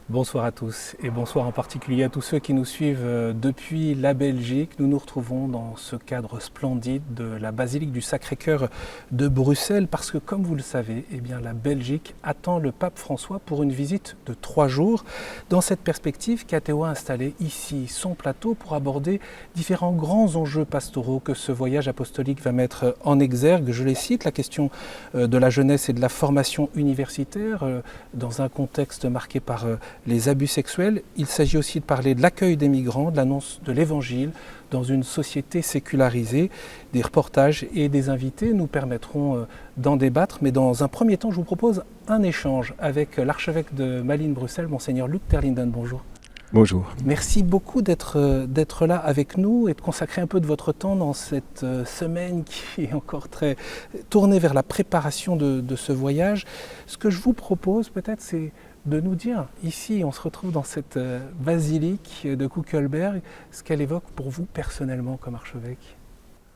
Bonsoir à tous et bonsoir en particulier à tous ceux qui nous suivent depuis la Belgique. Nous nous retrouvons dans ce cadre splendide de la basilique du Sacré-Cœur de Bruxelles parce que comme vous le savez, eh bien, la Belgique attend le pape François pour une visite de 3 jours. Dans cette perspective, Cathéo a installé ici son plateau pour aborder différents grands enjeux pastoraux que ce voyage apostolique va mettre en exergue. Je les cite, la question de la jeunesse et de la formation universitaire dans un contexte marqué par les abus sexuels. Il s'agit aussi de parler de l'accueil des migrants, de l'annonce de l'évangile dans une société sécularisée. Des reportages et des invités nous permettront d'en débattre, mais dans un premier temps, je vous propose un échange avec l'archevêque de Malines-Bruxelles, Monseigneur Luc Terlinden. Bonjour. Bonjour. Merci beaucoup d'être là avec nous et de consacrer un peu de votre temps dans cette semaine qui est encore très tournée vers la préparation de ce voyage. Ce que je vous propose peut-être, c'est de nous dire, ici on se retrouve dans cette basilique de Kuckelberg, ce qu'elle évoque pour vous personnellement comme archevêque.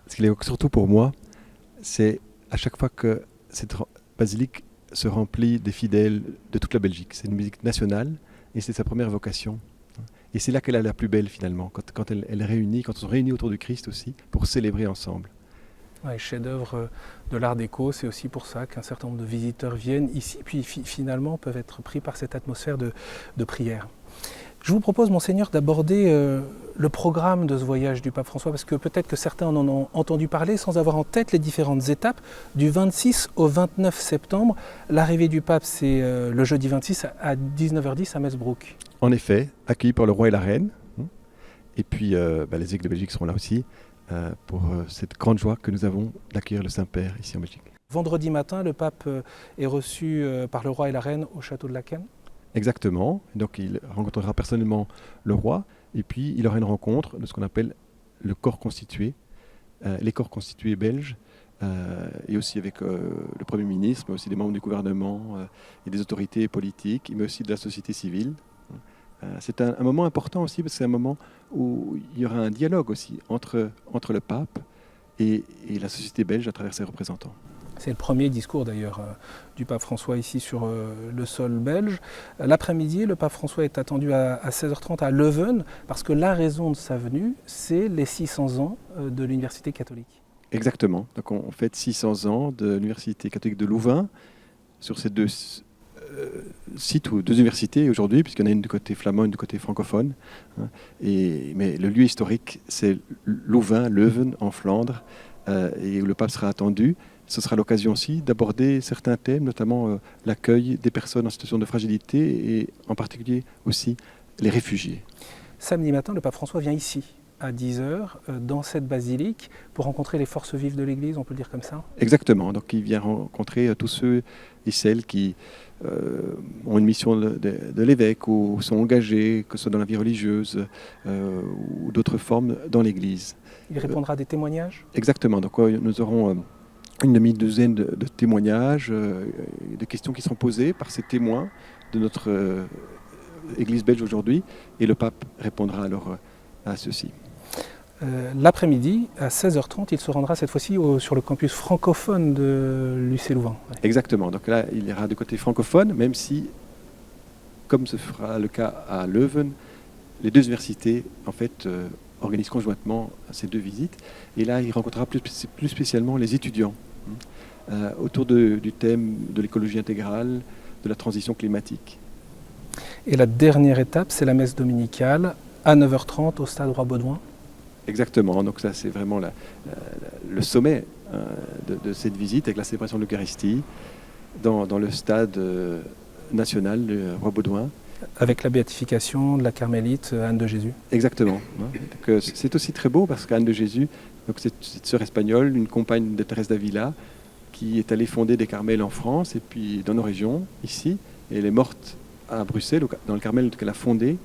Ce qu'il évoque surtout pour moi, c'est à chaque fois que cette basilique se remplit des fidèles de toute la Belgique. C'est une musique nationale et c'est sa première vocation. Et c'est là qu'elle est la plus belle finalement, quand elle réunit, quand on se réunit autour du Christ aussi, pour célébrer ensemble. Ouais, chef-d'œuvre de l'art déco, c'est aussi pour ça qu'un certain nombre de visiteurs viennent ici, puis finalement peuvent être pris par cette atmosphère de prière. Je vous propose, Monseigneur, d'aborder le programme de ce voyage du pape François, parce que peut-être que certains en ont entendu parler sans avoir en tête les différentes étapes. Du 26 au 29 septembre, l'arrivée du pape, c'est le jeudi 26 à 19h10 à Metz-Brook. En effet, accueilli par le roi et la reine, et puis les évêques de Belgique seront là aussi, pour cette grande joie que nous avons d'accueillir le Saint-Père ici en Belgique. Vendredi matin, le pape est reçu par le roi et la reine au château de Laeken. Exactement, donc il rencontrera personnellement le roi, et puis il aura une rencontre de ce qu'on appelle le corps constitué, les corps constitués belges, et aussi avec le Premier ministre, mais aussi des membres du gouvernement et des autorités politiques, mais aussi de la société civile. C'est un moment important aussi, parce que c'est un moment où il y aura un dialogue aussi entre le pape et la société belge à travers ses représentants. C'est le premier discours d'ailleurs du pape François ici sur le sol belge. L'après-midi, le pape François est attendu à 16h30 à Leuven, parce que la raison de sa venue, c'est les 600 ans de l'Université catholique. Exactement, donc on fête 600 ans de l'Université catholique de Louvain sur ces deux sites ou deux universités aujourd'hui, puisqu'il y en a une du côté flamand et une du côté francophone. Mais le lieu historique, c'est Louvain, Leuven, en Flandre, et où le pape sera attendu. Ce sera l'occasion aussi d'aborder certains thèmes, notamment l'accueil des personnes en situation de fragilité et en particulier aussi les réfugiés. Samedi matin, le pape François vient ici à 10h dans cette basilique pour rencontrer les forces vives de l'Église, on peut le dire comme ça. Exactement, donc il vient rencontrer tous ceux et celles qui ont une mission de l'évêque ou sont engagés, que ce soit dans la vie religieuse ou d'autres formes dans l'Église. Il répondra à des témoignages. Exactement, donc nous aurons une demi-douzaine de témoignages, de questions qui seront posées par ces témoins de notre Église belge aujourd'hui, et le pape répondra alors à ceci. L'après-midi, à 16h30, il se rendra cette fois-ci sur le campus francophone de l'UC Louvain. Ouais. Exactement, donc là il ira du côté francophone, même si, comme ce sera le cas à Leuven, les deux universités en fait organisent conjointement ces deux visites, et là il rencontrera plus spécialement les étudiants autour du thème de l'écologie intégrale, de la transition climatique. Et la dernière étape, c'est la messe dominicale à 9h30 au stade Roi-Baudouin. Exactement, donc ça c'est vraiment le sommet de cette visite, avec la célébration de l'Eucharistie dans le stade national de Roi-Baudouin. Avec la béatification de la carmélite Anne de Jésus. Exactement. Donc, c'est aussi très beau parce qu'Anne de Jésus, donc cette sœur espagnole, une compagne de Thérèse d'Avila, qui est allée fonder des Carmels en France et puis dans nos régions, ici, et elle est morte à Bruxelles, dans le Carmel qu'elle a fondé.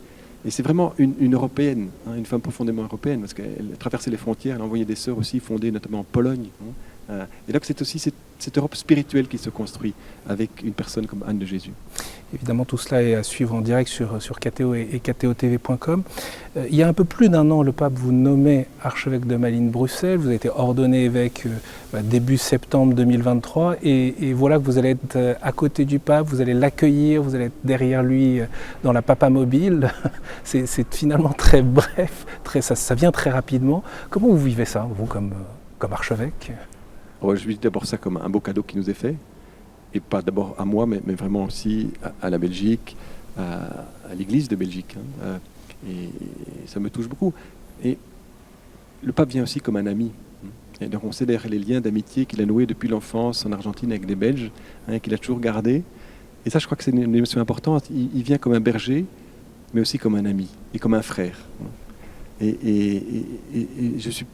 Et c'est vraiment une européenne, une femme profondément européenne, parce qu'elle a traversé les frontières, elle a envoyé des sœurs aussi fondées notamment en Pologne, Et donc c'est aussi cette Europe spirituelle qui se construit avec une personne comme Anne de Jésus. Évidemment, tout cela est à suivre en direct sur KTO et ktotv.com. Il y a un peu plus d'un an, le pape vous nommait archevêque de Malines-Bruxelles. Vous avez été ordonné évêque début septembre 2023. Et voilà que vous allez être à côté du pape, vous allez l'accueillir, vous allez être derrière lui dans la papamobile. C'est finalement très bref, ça vient très rapidement. Comment vous vivez ça, vous, comme archevêque ? Je vis d'abord ça comme un beau cadeau qui nous est fait. Et pas d'abord à moi, mais vraiment aussi à la Belgique, à l'Église de Belgique. Et ça me touche beaucoup. Et le pape vient aussi comme un ami. Et donc on célèbre les liens d'amitié qu'il a noués depuis l'enfance en Argentine avec des Belges, qu'il a toujours gardés. Et ça, je crois que c'est une émotion importante. Il vient comme un berger, mais aussi comme un ami et comme un frère. Et je suis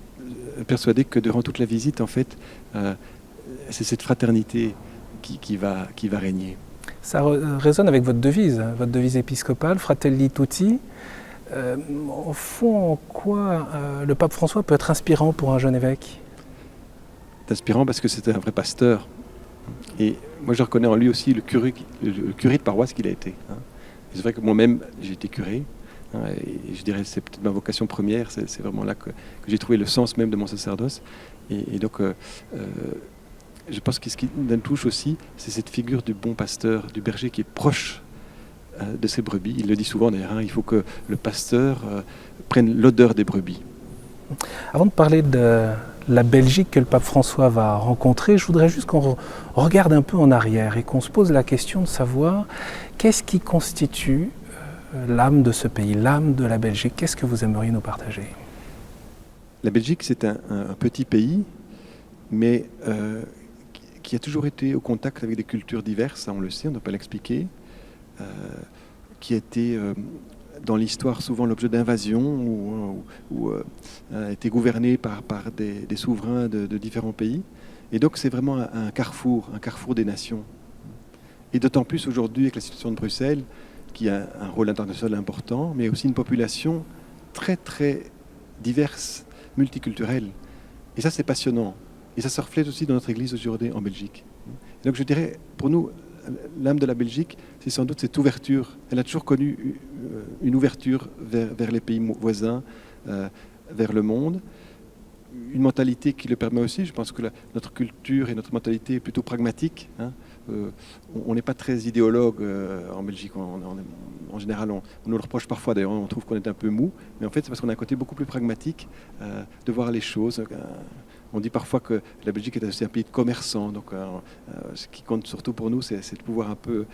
persuadé que durant toute la visite, en fait, c'est cette fraternité qui va régner. Ça résonne avec votre devise épiscopale, Fratelli Tutti. Au fond, en quoi le pape François peut être inspirant pour un jeune évêque ? C'est inspirant parce que c'est un vrai pasteur. Et moi, je reconnais en lui aussi le curé de paroisse qu'il a été. Et c'est vrai que moi-même, j'ai été curé. Et je dirais que c'est peut-être ma vocation première. C'est vraiment là que j'ai trouvé le sens même de mon sacerdoce. Et donc, je pense que ce qui me touche aussi, c'est cette figure du bon pasteur, du berger qui est proche de ses brebis. Il le dit souvent d'ailleurs, il faut que le pasteur prenne l'odeur des brebis. Avant de parler de la Belgique que le pape François va rencontrer, je voudrais juste qu'on regarde un peu en arrière et qu'on se pose la question de savoir qu'est-ce qui constitue l'âme de ce pays, l'âme de la Belgique. Qu'est-ce que vous aimeriez nous partager ? La Belgique, c'est un petit pays, mais qui a toujours été au contact avec des cultures diverses, ça on le sait, on ne doit pas l'expliquer, qui a été dans l'histoire souvent l'objet d'invasions ou a été gouverné par des souverains de différents pays. Et donc c'est vraiment un carrefour des nations. Et d'autant plus aujourd'hui avec la situation de Bruxelles, qui a un rôle international important, mais aussi une population très très diverse, multiculturelle. Et ça c'est passionnant. Et ça se reflète aussi dans notre Église aujourd'hui en Belgique. Et donc je dirais, pour nous, l'âme de la Belgique, c'est sans doute cette ouverture. Elle a toujours connu une ouverture vers les pays voisins, vers le monde. Une mentalité qui le permet aussi. Je pense que notre culture et notre mentalité est plutôt pragmatique. On n'est pas très idéologue en Belgique. En général, on nous le reproche parfois. D'ailleurs, on trouve qu'on est un peu mou. Mais en fait, c'est parce qu'on a un côté beaucoup plus pragmatique de voir les choses. On dit parfois que la Belgique est aussi un pays de commerçants. Donc, ce qui compte surtout pour nous, c'est de pouvoir un peu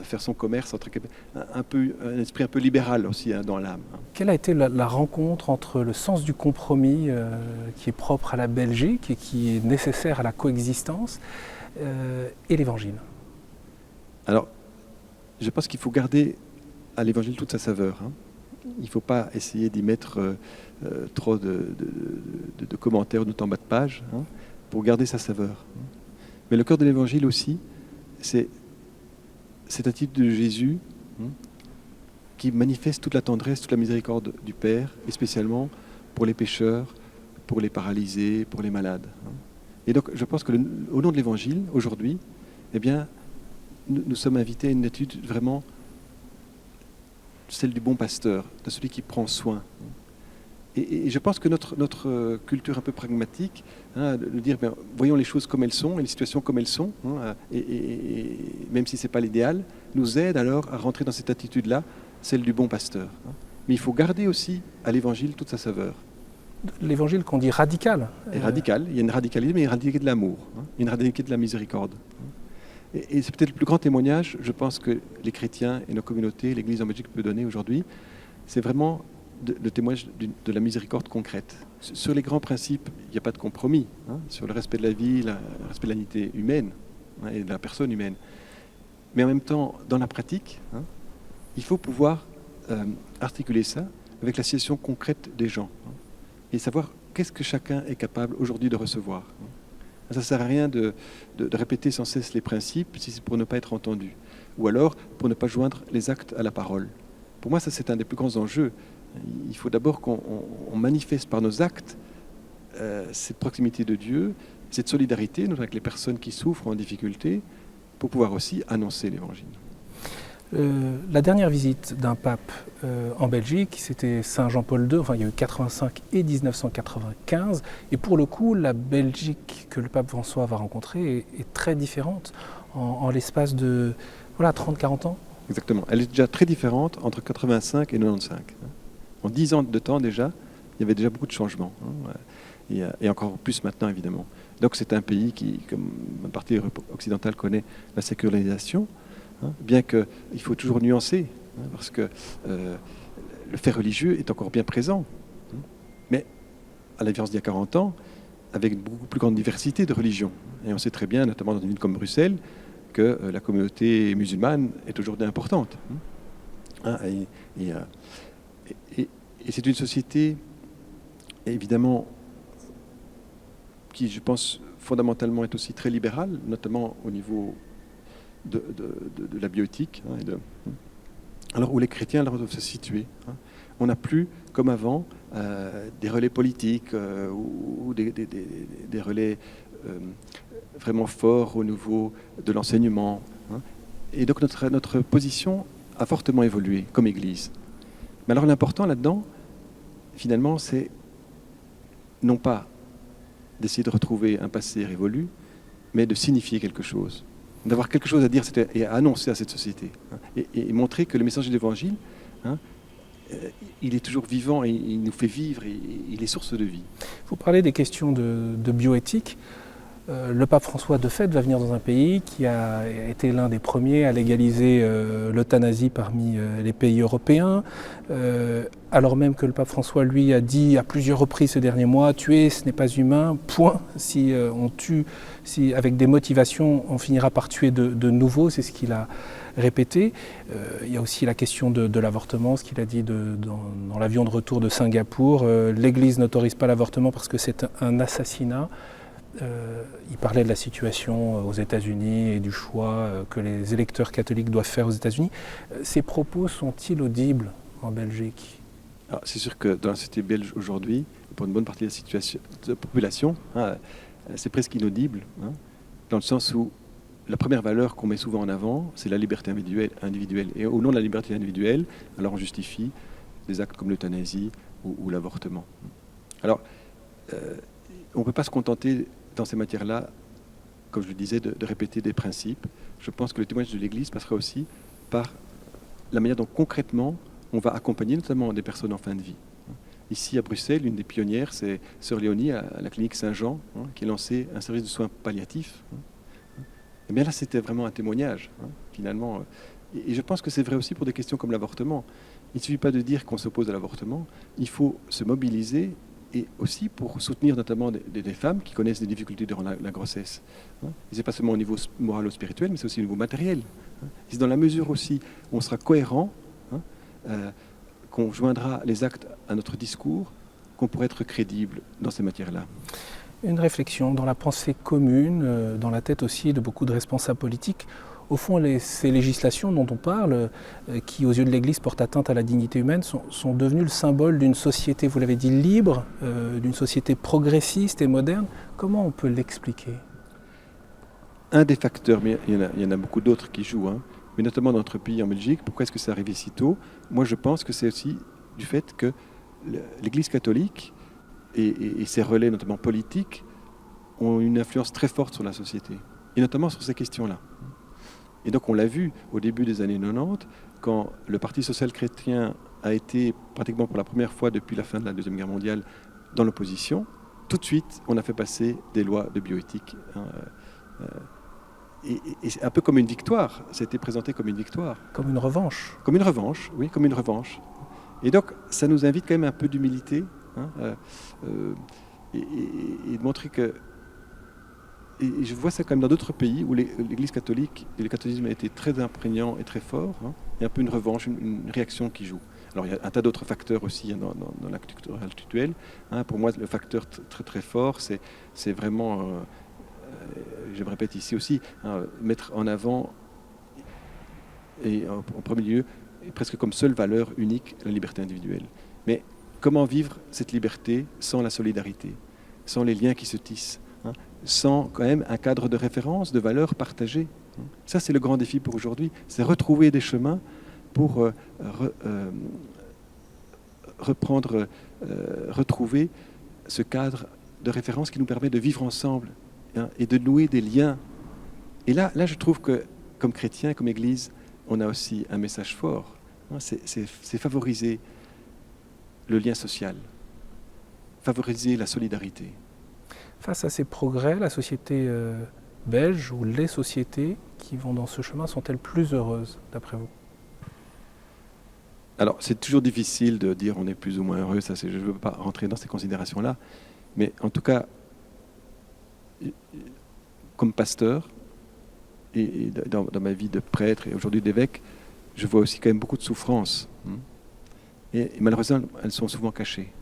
faire son commerce, un esprit un peu libéral aussi dans l'âme. Quelle a été la rencontre entre le sens du compromis qui est propre à la Belgique et qui est nécessaire à la coexistence et l'Évangile ? Alors, je pense qu'il faut garder à l'Évangile toute sa saveur. Il ne faut pas essayer d'y mettre trop de commentaires ou de temps bas de page pour garder sa saveur. Mais le cœur de l'Évangile aussi, c'est cette attitude de Jésus qui manifeste toute la tendresse, toute la miséricorde du Père, et spécialement pour les pécheurs, pour les paralysés, pour les malades. Et donc je pense qu'au nom de l'Évangile, aujourd'hui, eh bien, nous sommes invités à une attitude vraiment celle du bon pasteur, de celui qui prend soin. Et je pense que notre culture un peu pragmatique, de dire, voyons les choses comme elles sont, et les situations comme elles sont, et même si ce n'est pas l'idéal, nous aide alors à rentrer dans cette attitude-là, celle du bon pasteur. Mais il faut garder aussi à l'Évangile toute sa saveur. L'évangile qu'on dit radical. Et radical, il y a une radicalité, mais il y a une radicalité de l'amour, une radicalité de la miséricorde. Et c'est peut-être le plus grand témoignage, je pense, que les chrétiens et nos communautés, l'Église en Belgique peut donner aujourd'hui, c'est vraiment le témoignage de la miséricorde concrète. Sur les grands principes, il n'y a pas de compromis, sur le respect de la vie, le respect de la dignité humaine et de la personne humaine. Mais en même temps, dans la pratique, il faut pouvoir articuler ça avec la situation concrète des gens et savoir qu'est-ce que chacun est capable aujourd'hui de recevoir. Ça ne sert à rien de répéter sans cesse les principes si c'est pour ne pas être entendu, ou alors pour ne pas joindre les actes à la parole. Pour moi, ça c'est un des plus grands enjeux. Il faut d'abord qu'on manifeste par nos actes cette proximité de Dieu cette solidarité avec les personnes qui souffrent en difficulté pour pouvoir aussi annoncer l'Évangile. La dernière visite d'un pape en Belgique, c'était Saint Jean-Paul II, enfin il y a eu 85 et 1995, et pour le coup, la Belgique que le pape François va rencontrer est très différente en l'espace de 30-40 ans. Exactement, elle est déjà très différente entre 85 et 95. En 10 ans de temps déjà, il y avait déjà beaucoup de changements, et encore plus maintenant évidemment. Donc c'est un pays qui, comme une partie occidentale connaît la sécularisation, bien qu'il faut toujours nuancer, parce que le fait religieux est encore bien présent. Mais à la différence d'il y a 40 ans, avec une beaucoup plus grande diversité de religions. Et on sait très bien, notamment dans une ville comme Bruxelles, que la communauté musulmane est aujourd'hui importante. Et c'est une société, évidemment, qui, je pense, fondamentalement est aussi très libérale, notamment au niveau de la bioéthique, alors où les chrétiens doivent se situer. On n'a plus, comme avant, des relais politiques ou des relais vraiment forts au niveau de l'enseignement. Et donc notre position a fortement évolué comme Église. Mais alors l'important là-dedans, finalement, c'est non pas d'essayer de retrouver un passé révolu, mais de signifier quelque chose, d'avoir quelque chose à dire et à annoncer à cette société, et montrer que le message de l'Évangile, il est toujours vivant, et il nous fait vivre, et il est source de vie. Vous parlez des questions de bioéthique. Le pape François, de fait, va venir dans un pays qui a été l'un des premiers à légaliser l'euthanasie parmi les pays européens, alors même que le pape François, lui, a dit à plusieurs reprises ces derniers mois, tuer, ce n'est pas humain, point. Si on tue, si avec des motivations, on finira par tuer de nouveau, c'est ce qu'il a répété. Il y a aussi la question de l'avortement, ce qu'il a dit dans l'avion de retour de Singapour. L'Église n'autorise pas l'avortement parce que c'est un assassinat. Il parlait de la situation aux États-Unis et du choix que les électeurs catholiques doivent faire aux États-Unis. Ces propos sont-ils audibles en Belgique ? Alors, c'est sûr que dans la société belge aujourd'hui, pour une bonne partie de la population, c'est presque inaudible, dans le sens où la première valeur qu'on met souvent en avant, c'est la liberté individuelle. Et au nom de la liberté individuelle, alors on justifie des actes comme l'euthanasie ou l'avortement. Alors, on ne peut pas se contenter dans ces matières-là, comme je le disais, de répéter des principes. Je pense que le témoignage de l'Église passera aussi par la manière dont concrètement on va accompagner notamment des personnes en fin de vie. Ici à Bruxelles, une des pionnières, c'est Sœur Léonie à la clinique Saint-Jean, qui a lancé un service de soins palliatifs. Et bien là, c'était vraiment un témoignage, finalement. Et je pense que c'est vrai aussi pour des questions comme l'avortement. Il ne suffit pas de dire qu'on s'oppose à l'avortement, il faut se mobiliser, et aussi pour soutenir notamment des femmes qui connaissent des difficultés durant la grossesse. Et ce n'est pas seulement au niveau moral ou spirituel, mais c'est aussi au niveau matériel. C'est dans la mesure aussi où on sera cohérent, qu'on joindra les actes à notre discours, qu'on pourrait être crédible dans ces matières-là. Une réflexion dans la pensée commune, dans la tête aussi de beaucoup de responsables politiques. Au fond, ces législations dont on parle, qui aux yeux de l'Église portent atteinte à la dignité humaine, sont devenues le symbole d'une société, vous l'avez dit, libre, d'une société progressiste et moderne. Comment on peut l'expliquer ? Un des facteurs, mais il y en a beaucoup d'autres qui jouent, mais notamment dans notre pays, en Belgique, pourquoi est-ce que c'est arrivé si tôt ? Moi, je pense que c'est aussi du fait que l'Église catholique et ses relais, notamment politiques, ont une influence très forte sur la société, et notamment sur ces questions-là. Et donc on l'a vu au début des années 90, quand le Parti social-chrétien a été pratiquement pour la première fois depuis la fin de la Deuxième Guerre mondiale dans l'opposition, tout de suite on a fait passer des lois de bioéthique. Et c'est un peu comme une victoire, ça a été présenté comme une victoire. Comme une revanche. Comme une revanche, oui, comme une revanche. Et donc ça nous invite quand même un peu d'humilité, et de montrer que... Et je vois ça quand même dans d'autres pays où l'Église catholique et le catholicisme a été très imprégnant et très fort. Il y a un peu une revanche, une réaction qui joue. Alors il y a un tas d'autres facteurs aussi dans l'acte culturel actuel. Pour moi, le facteur très très fort, c'est vraiment, je me répète ici aussi, mettre en avant, et en premier lieu, presque comme seule valeur unique, la liberté individuelle. Mais comment vivre cette liberté sans la solidarité, sans les liens qui se tissent, sans quand même un cadre de référence, de valeurs partagées. Ça, c'est le grand défi pour aujourd'hui, c'est retrouver des chemins pour retrouver ce cadre de référence qui nous permet de vivre ensemble, hein, et de nouer des liens. Et là, je trouve que, comme chrétiens, comme Église, on a aussi un message fort. Hein, c'est favoriser le lien social, favoriser la solidarité. Face à ces progrès, la société belge ou les sociétés qui vont dans ce chemin sont-elles plus heureuses, d'après vous? Alors, c'est toujours difficile de dire on est plus ou moins heureux, ça, je ne veux pas rentrer dans ces considérations-là, mais en tout cas, comme pasteur, et dans ma vie de prêtre et aujourd'hui d'évêque, je vois aussi quand même beaucoup de souffrances. Et malheureusement, elles sont souvent cachées.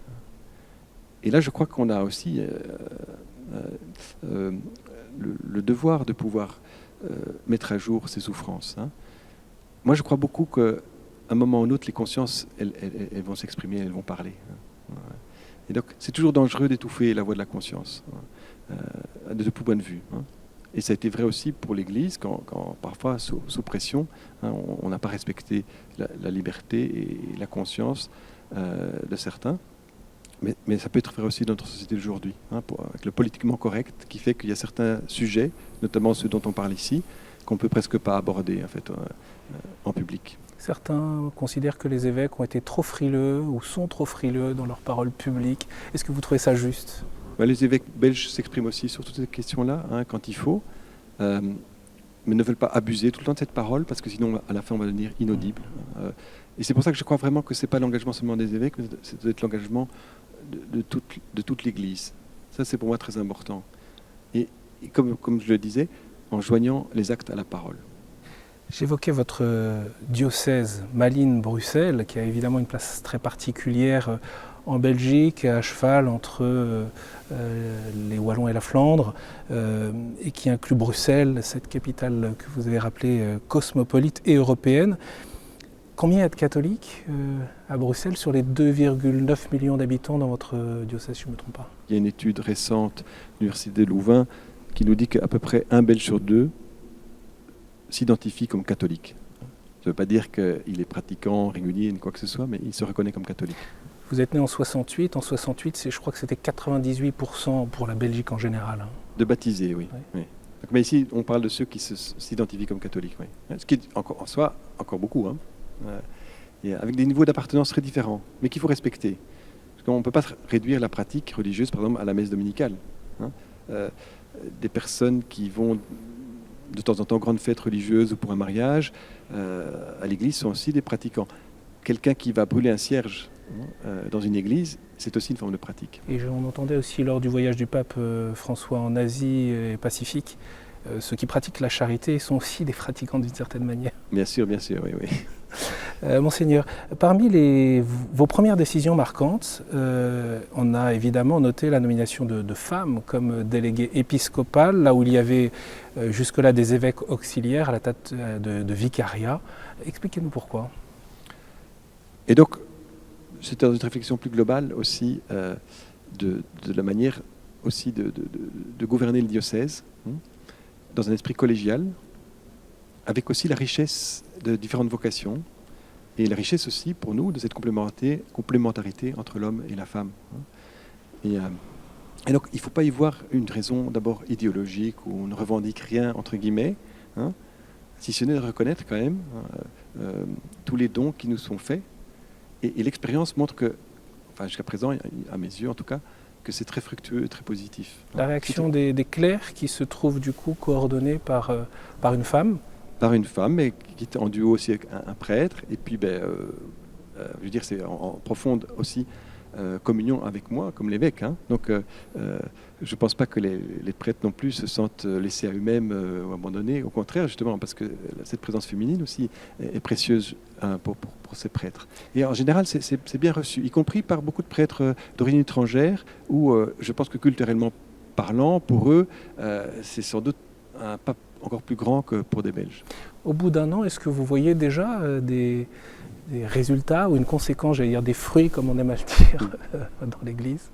Et là, je crois qu'on a aussi le devoir de pouvoir mettre à jour ces souffrances. Hein. Moi, je crois beaucoup qu'à un moment ou un autre, les consciences, elles vont s'exprimer, elles vont parler. Hein. Et donc, c'est toujours dangereux d'étouffer la voix de la conscience, hein, de tout point de vue. Hein. Et ça a été vrai aussi pour l'Église, quand parfois, sous pression, hein, on n'a pas respecté la liberté et la conscience de certains. Mais ça peut être vrai aussi dans notre société d'aujourd'hui, hein, avec le politiquement correct, qui fait qu'il y a certains sujets, notamment ceux dont on parle ici, qu'on ne peut presque pas aborder en fait, en public. Certains considèrent que les évêques ont été trop frileux ou sont trop frileux dans leurs paroles publiques. Est-ce que vous trouvez ça juste ? Les évêques belges s'expriment aussi sur toutes ces questions-là, hein, quand il faut, mais ne veulent pas abuser tout le temps de cette parole, parce que sinon, à la fin, on va devenir inaudible. Et c'est pour ça que je crois vraiment que ce n'est pas l'engagement seulement des évêques, mais c'est peut-être l'engagement de toute l'Église. Ça, c'est pour moi très important. Et comme je le disais, en joignant les actes à la parole. J'évoquais votre diocèse Malines-Bruxelles, qui a évidemment une place très particulière en Belgique, à cheval entre les Wallons et la Flandre, et qui inclut Bruxelles, cette capitale que vous avez rappelée cosmopolite et européenne. Combien il y a de catholiques à Bruxelles sur les 2,9 millions d'habitants dans votre diocèse, si je ne me trompe pas? Il y a une étude récente de l'Université de Louvain qui nous dit qu'à peu près un Belge sur deux s'identifie comme catholique. Ça ne veut pas dire qu'il est pratiquant, régulier, ni quoi que ce soit, mais il se reconnaît comme catholique. Vous êtes né en 68. En 68, je crois que c'était 98% pour la Belgique en général. Hein. De baptisés, oui. Oui. Donc, mais ici, on parle de ceux qui s'identifient comme catholiques. Oui. Ce qui est en soi encore beaucoup, hein. Et avec des niveaux d'appartenance très différents, mais qu'il faut respecter. Parce qu'on ne peut pas réduire la pratique religieuse, par exemple, à la messe dominicale. Hein. Des personnes qui vont de temps en temps grande fête religieuse ou pour un mariage, à l'église sont aussi des pratiquants. Quelqu'un qui va brûler un cierge dans une église, c'est aussi une forme de pratique. Et on entendait aussi lors du voyage du pape François en Asie et Pacifique, ceux qui pratiquent la charité sont aussi des pratiquants d'une certaine manière. Bien sûr, oui, oui. Monseigneur, parmi vos premières décisions marquantes, on a évidemment noté la nomination de femmes comme déléguées épiscopales, là où il y avait jusque-là des évêques auxiliaires à la tête de vicariat. Expliquez-nous pourquoi. Et donc, c'était dans une réflexion plus globale aussi de la manière aussi de gouverner le diocèse, dans un esprit collégial, avec aussi la richesse de différentes vocations, et la richesse aussi pour nous de cette complémentarité entre l'homme et la femme. Et donc il ne faut pas y voir une raison d'abord idéologique, où on ne revendique rien entre guillemets, hein, si ce n'est de reconnaître quand même tous les dons qui nous sont faits. Et l'expérience montre que, enfin jusqu'à présent, à mes yeux en tout cas, que c'est très fructueux et très positif. La réaction des clercs qui se trouvent du coup coordonnés par une femme. Par une femme, mais qui est en duo aussi avec un prêtre, et puis je veux dire, c'est en profonde aussi communion avec moi, comme l'évêque. Hein. Donc je ne pense pas que les prêtres non plus se sentent laissés à eux-mêmes ou abandonnés, au contraire, justement, parce que cette présence féminine aussi est précieuse pour ces prêtres. Et en général, c'est bien reçu, y compris par beaucoup de prêtres d'origine étrangère, où je pense que culturellement parlant, pour eux, c'est sans doute un pas encore plus grand que pour des Belges. Au bout d'un an, est-ce que vous voyez déjà des résultats ou une conséquence, j'allais dire des fruits, comme on aime à le dire, dans l'Église?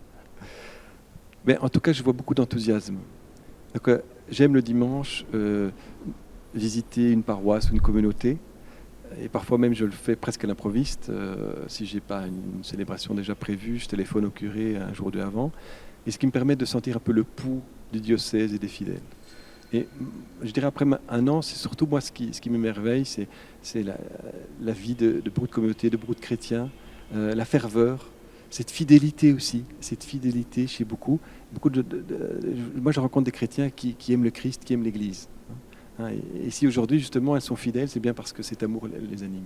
Mais en tout cas, je vois beaucoup d'enthousiasme. Donc, j'aime le dimanche visiter une paroisse ou une communauté. Et parfois même, je le fais presque à l'improviste. Si je n'ai pas une célébration déjà prévue, je téléphone au curé un jour ou deux avant. Et ce qui me permet de sentir un peu le pouls du diocèse et des fidèles. Et je dirais après un an, c'est surtout moi ce qui m'émerveille, c'est la vie de beaucoup de communautés, de beaucoup de chrétiens, la ferveur, cette fidélité aussi, cette fidélité chez beaucoup moi je rencontre des chrétiens qui aiment le Christ, qui aiment l'Église. Et si aujourd'hui justement elles sont fidèles, c'est bien parce que cet amour les anime.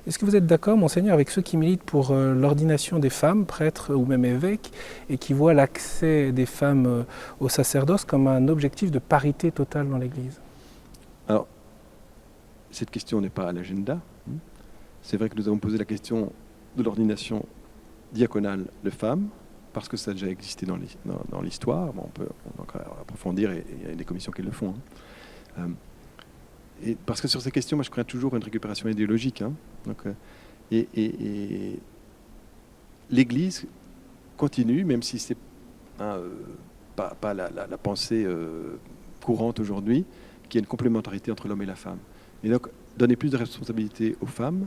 Est-ce que vous êtes d'accord, Monseigneur, avec ceux qui militent pour l'ordination des femmes, prêtres ou même évêques, et qui voient l'accès des femmes au sacerdoce comme un objectif de parité totale dans l'Église? Alors, cette question n'est pas à l'agenda. C'est vrai que nous avons posé la question de l'ordination diaconale de femmes, parce que ça a déjà existé dans l'histoire. Bon, on peut encore approfondir, et il y a des commissions qui le font. Et parce que sur ces questions, moi je crains toujours une récupération idéologique. Donc, et l'Église continue, même si c'est pas la pensée courante aujourd'hui, qu'il y a une complémentarité entre l'homme et la femme. Et donc, donner plus de responsabilité aux femmes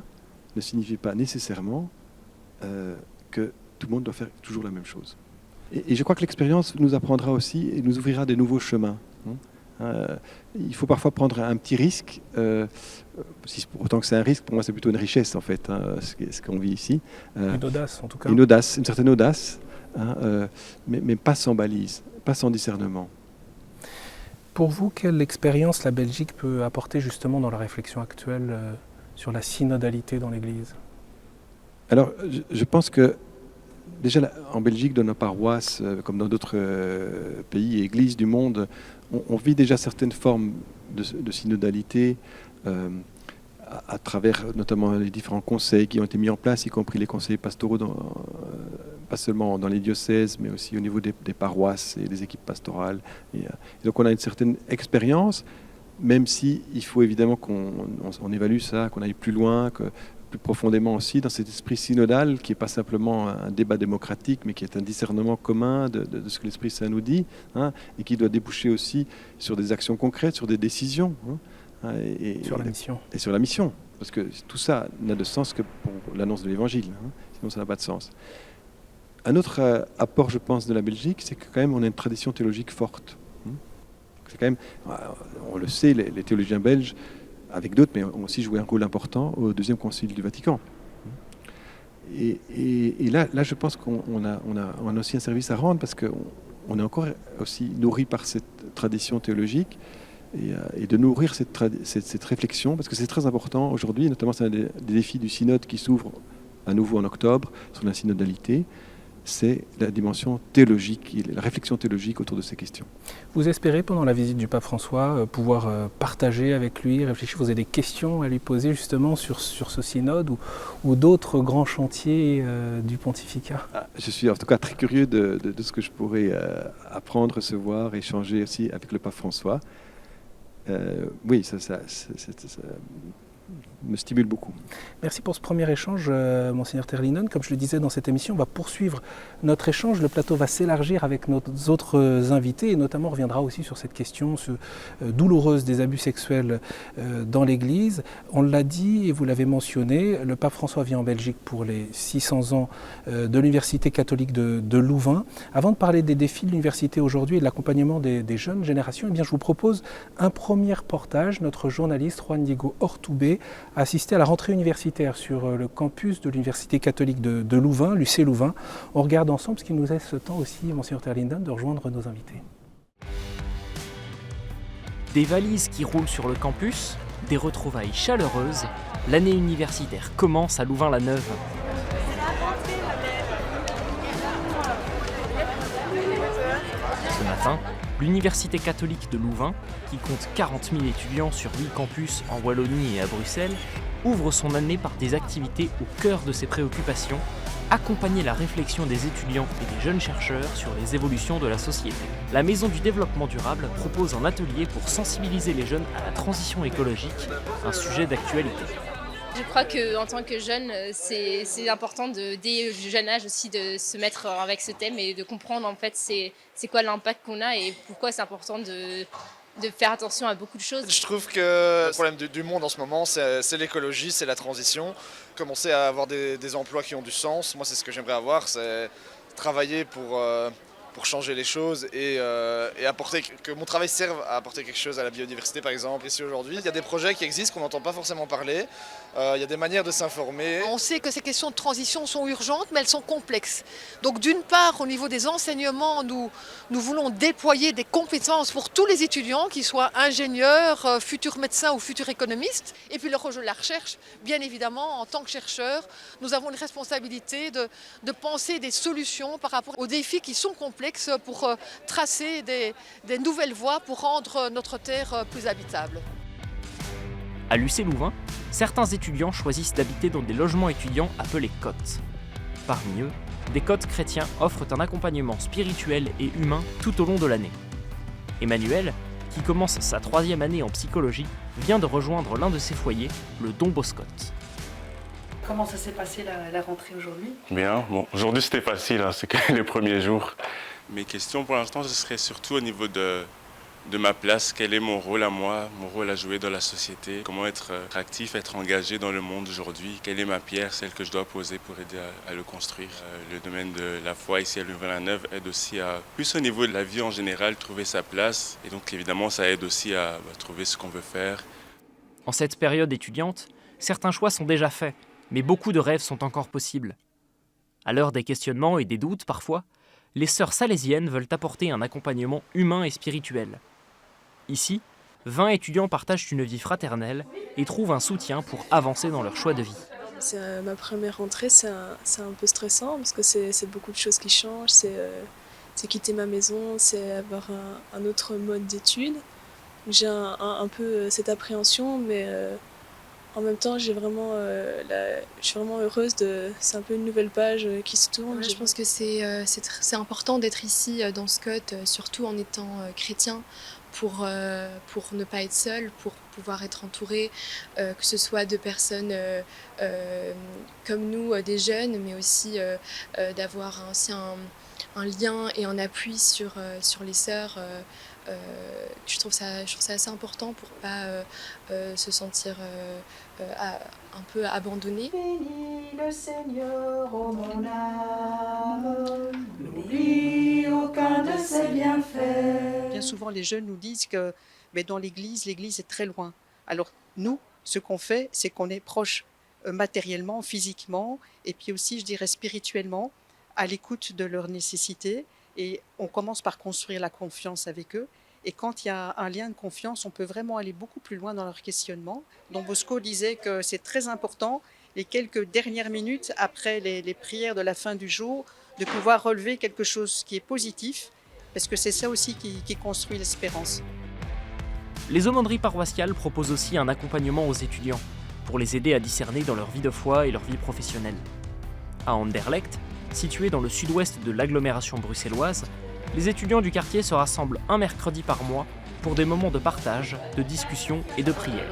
ne signifie pas nécessairement que tout le monde doit faire toujours la même chose. Et je crois que l'expérience nous apprendra aussi et nous ouvrira des nouveaux chemins. Il faut parfois prendre un petit risque, si autant que c'est un risque, pour moi c'est plutôt une richesse en fait, ce qu'on vit ici. Une audace en tout cas. Une certaine audace, mais pas sans balise, pas sans discernement. Pour vous, quelle expérience la Belgique peut apporter justement dans la réflexion actuelle sur la synodalité dans l'Église? Alors, je pense que déjà en Belgique, dans nos paroisses, comme dans d'autres pays et églises du monde, on vit déjà certaines formes de synodalité à travers notamment les différents conseils qui ont été mis en place, y compris les conseils pastoraux, pas seulement dans les diocèses, mais aussi au niveau des paroisses et des équipes pastorales. Et donc on a une certaine expérience, même si il faut évidemment qu'on évalue ça, qu'on aille plus loin, plus profondément aussi dans cet esprit synodal qui n'est pas simplement un débat démocratique, mais qui est un discernement commun de ce que l'Esprit Saint nous dit, et qui doit déboucher aussi sur des actions concrètes, sur des décisions. Sur la mission. Et sur la mission. Parce que tout ça n'a de sens que pour l'annonce de l'Évangile. Sinon, ça n'a pas de sens. Un autre apport, je pense, de la Belgique, c'est que quand même, on a une tradition théologique forte. C'est quand même, on le sait, les théologiens belges, avec d'autres, mais ont aussi joué un rôle important au Deuxième Concile du Vatican. Et là, je pense qu'on a aussi un service à rendre, parce qu'on est encore aussi nourri par cette tradition théologique, et de nourrir cette réflexion, parce que c'est très important aujourd'hui, notamment c'est un des défis du synode qui s'ouvre à nouveau en octobre sur la synodalité, c'est la dimension théologique, la réflexion théologique autour de ces questions. Vous espérez, pendant la visite du pape François, pouvoir partager avec lui, réfléchir, vous avez des questions à lui poser justement sur ce synode ou d'autres grands chantiers du pontificat? Je suis en tout cas très curieux de ce que je pourrais apprendre, recevoir, échanger aussi avec le pape François. Oui, ça me stimule beaucoup. Merci pour ce premier échange, Monseigneur Terlinen. Comme je le disais dans cette émission, on va poursuivre notre échange. Le plateau va s'élargir avec nos autres invités et notamment on reviendra aussi sur cette question douloureuse des abus sexuels dans l'Église. On l'a dit et vous l'avez mentionné, le pape François vient en Belgique pour les 600 ans de l'Université catholique de Louvain. Avant de parler des défis de l'université aujourd'hui et de l'accompagnement des jeunes générations, eh bien, je vous propose un premier reportage. Notre journaliste Juan Diego Ortubé a assisté à la rentrée universitaire sur le campus de l'Université catholique de Louvain, l'UC Louvain. On regarde ensemble, ce qui nous laisse le temps aussi, Monseigneur Terlinden, de rejoindre nos invités. Des valises qui roulent sur le campus, des retrouvailles chaleureuses, l'année universitaire commence à Louvain-la-Neuve. Ce matin, l'Université catholique de Louvain, qui compte 40 000 étudiants sur 8 campus en Wallonie et à Bruxelles, ouvre son année par des activités au cœur de ses préoccupations, accompagner la réflexion des étudiants et des jeunes chercheurs sur les évolutions de la société. La Maison du Développement Durable propose un atelier pour sensibiliser les jeunes à la transition écologique, un sujet d'actualité. Je crois qu'en tant que jeune, c'est important dès le jeune âge aussi de se mettre avec ce thème et de comprendre en fait c'est quoi l'impact qu'on a et pourquoi c'est important de faire attention à beaucoup de choses. Je trouve que le problème du monde en ce moment, c'est l'écologie, c'est la transition. Commencer à avoir des emplois qui ont du sens, moi c'est ce que j'aimerais avoir, c'est travailler pour changer les choses et apporter, que mon travail serve à apporter quelque chose à la biodiversité par exemple. Ici aujourd'hui, il y a des projets qui existent qu'on n'entend pas forcément parler, il y a des manières de s'informer. On sait que ces questions de transition sont urgentes, mais elles sont complexes. Donc d'une part, au niveau des enseignements, nous voulons déployer des compétences pour tous les étudiants, qu'ils soient ingénieurs, futurs médecins ou futurs économistes. Et puis le rôle de la recherche, bien évidemment, en tant que chercheurs, nous avons une responsabilité de penser des solutions par rapport aux défis qui sont complexes pour tracer des nouvelles voies pour rendre notre Terre plus habitable. À l'UC Louvain, certains étudiants choisissent d'habiter dans des logements étudiants appelés cotes. Parmi eux, des cotes chrétiens offrent un accompagnement spirituel et humain tout au long de l'année. Emmanuel, qui commence sa 3e année en psychologie, vient de rejoindre l'un de ces foyers, le Don Boscot. Comment ça s'est passé la rentrée aujourd'hui? Bien, bon, aujourd'hui c'était facile, hein, c'est que les premiers jours. Mes questions pour l'instant, ce serait surtout au niveau de ma place, quel est mon rôle à moi, mon rôle à jouer dans la société, comment être actif, être engagé dans le monde aujourd'hui, quelle est ma pierre, celle que je dois poser pour aider à le construire. Le domaine de la foi ici à Louvain-la-Neuve aide aussi à, plus au niveau de la vie en général, trouver sa place. Et donc évidemment, ça aide aussi à trouver ce qu'on veut faire. En cette période étudiante, certains choix sont déjà faits, mais beaucoup de rêves sont encore possibles. À l'heure des questionnements et des doutes parfois, les sœurs salésiennes veulent apporter un accompagnement humain et spirituel. Ici, 20 étudiants partagent une vie fraternelle et trouvent un soutien pour avancer dans leur choix de vie. C'est ma première rentrée, c'est un peu stressant parce que c'est beaucoup de choses qui changent, c'est quitter ma maison, c'est avoir un autre mode d'études. J'ai un peu cette appréhension, mais en même temps, je suis vraiment heureuse c'est un peu une nouvelle page qui se tourne. Je pense que c'est important d'être ici dans Scott, surtout en étant chrétien, pour ne pas être seul, pour pouvoir être entouré, que ce soit de personnes comme nous, des jeunes, mais aussi d'avoir aussi un lien et un appui sur les sœurs. Je trouve ça assez important pour ne pas se sentir un peu abandonné. Bénis le Seigneur, ô mon âme, n'oublie aucun de ses bienfaits. Bien souvent, les jeunes nous disent que dans l'église est très loin. Alors nous, ce qu'on fait, c'est qu'on est proche matériellement, physiquement, et puis aussi, je dirais, spirituellement, à l'écoute de leurs nécessités. Et on commence par construire la confiance avec eux. Et quand il y a un lien de confiance, on peut vraiment aller beaucoup plus loin dans leur questionnement. Don Bosco disait que c'est très important, les quelques dernières minutes après les prières de la fin du jour, de pouvoir relever quelque chose qui est positif, parce que c'est ça aussi qui construit l'espérance. Les aumôneries paroissiales proposent aussi un accompagnement aux étudiants, pour les aider à discerner dans leur vie de foi et leur vie professionnelle. À Anderlecht, situé dans le sud-ouest de l'agglomération bruxelloise, les étudiants du quartier se rassemblent un mercredi par mois pour des moments de partage, de discussion et de prière.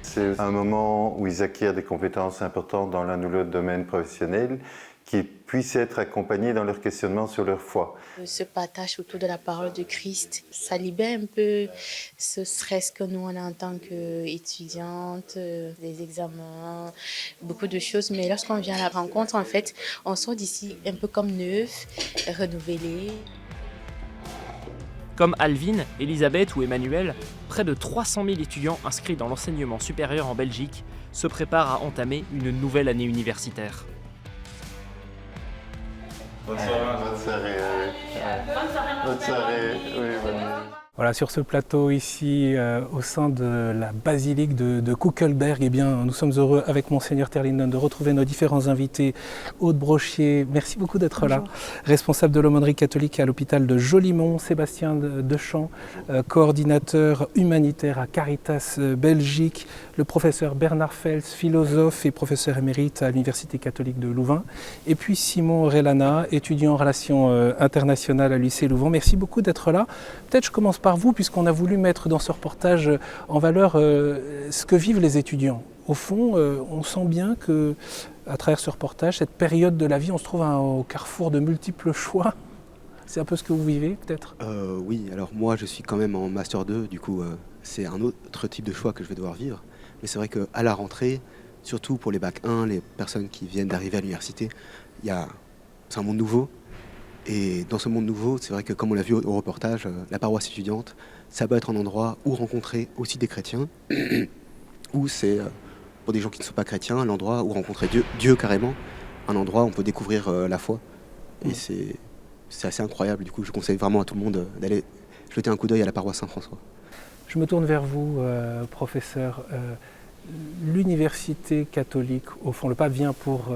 C'est un moment où ils acquièrent des compétences importantes dans l'un ou l'autre domaine professionnel, qui puissent être accompagnés dans leur questionnement sur leur foi. Ce partage autour de la parole de Christ, ça libère un peu ce stress que nous on a en tant qu'étudiantes, des examens, beaucoup de choses. Mais lorsqu'on vient à la rencontre, en fait, on sort d'ici un peu comme neuf, renouvelé. Comme Alvin, Elisabeth ou Emmanuel, près de 300 000 étudiants inscrits dans l'enseignement supérieur en Belgique se préparent à entamer une nouvelle année universitaire. Bonne soirée. Bonne soirée. Oui, bonne nuit. Voilà, sur ce plateau ici, au sein de la basilique de Kuckelberg, eh bien, nous sommes heureux avec Monseigneur Terlinden de retrouver nos différents invités. Aude Brochier, merci beaucoup d'être là. Responsable de l'aumônerie catholique à l'hôpital de Jolimont, Sébastien Dechamps, coordinateur humanitaire à Caritas Belgique, le professeur Bernard Fels, philosophe et professeur émérite à l'Université catholique de Louvain, et puis Simon Relana, étudiant en relations internationales à l'UC Louvain. Merci beaucoup d'être là. Peut-être je commence par par vous, puisqu'on a voulu mettre dans ce reportage en valeur ce que vivent les étudiants. Au fond, on sent bien que, à travers ce reportage, cette période de la vie, on se trouve au carrefour de multiples choix. C'est un peu ce que vous vivez, peut-être ? Oui, alors moi je suis quand même en Master 2, du coup c'est un autre type de choix que je vais devoir vivre. Mais c'est vrai qu'à la rentrée, surtout pour les bacs 1, les personnes qui viennent d'arriver à l'université, c'est un monde nouveau. Et dans ce monde nouveau, c'est vrai que comme on l'a vu au reportage, la paroisse étudiante, ça peut être un endroit où rencontrer aussi des chrétiens, ou c'est, pour des gens qui ne sont pas chrétiens, l'endroit où rencontrer Dieu carrément, un endroit où on peut découvrir la foi. Et c'est assez incroyable, du coup je conseille vraiment à tout le monde d'aller jeter un coup d'œil à la paroisse Saint-François. Je me tourne vers vous, professeur. L'université catholique, au fond, le pape vient pour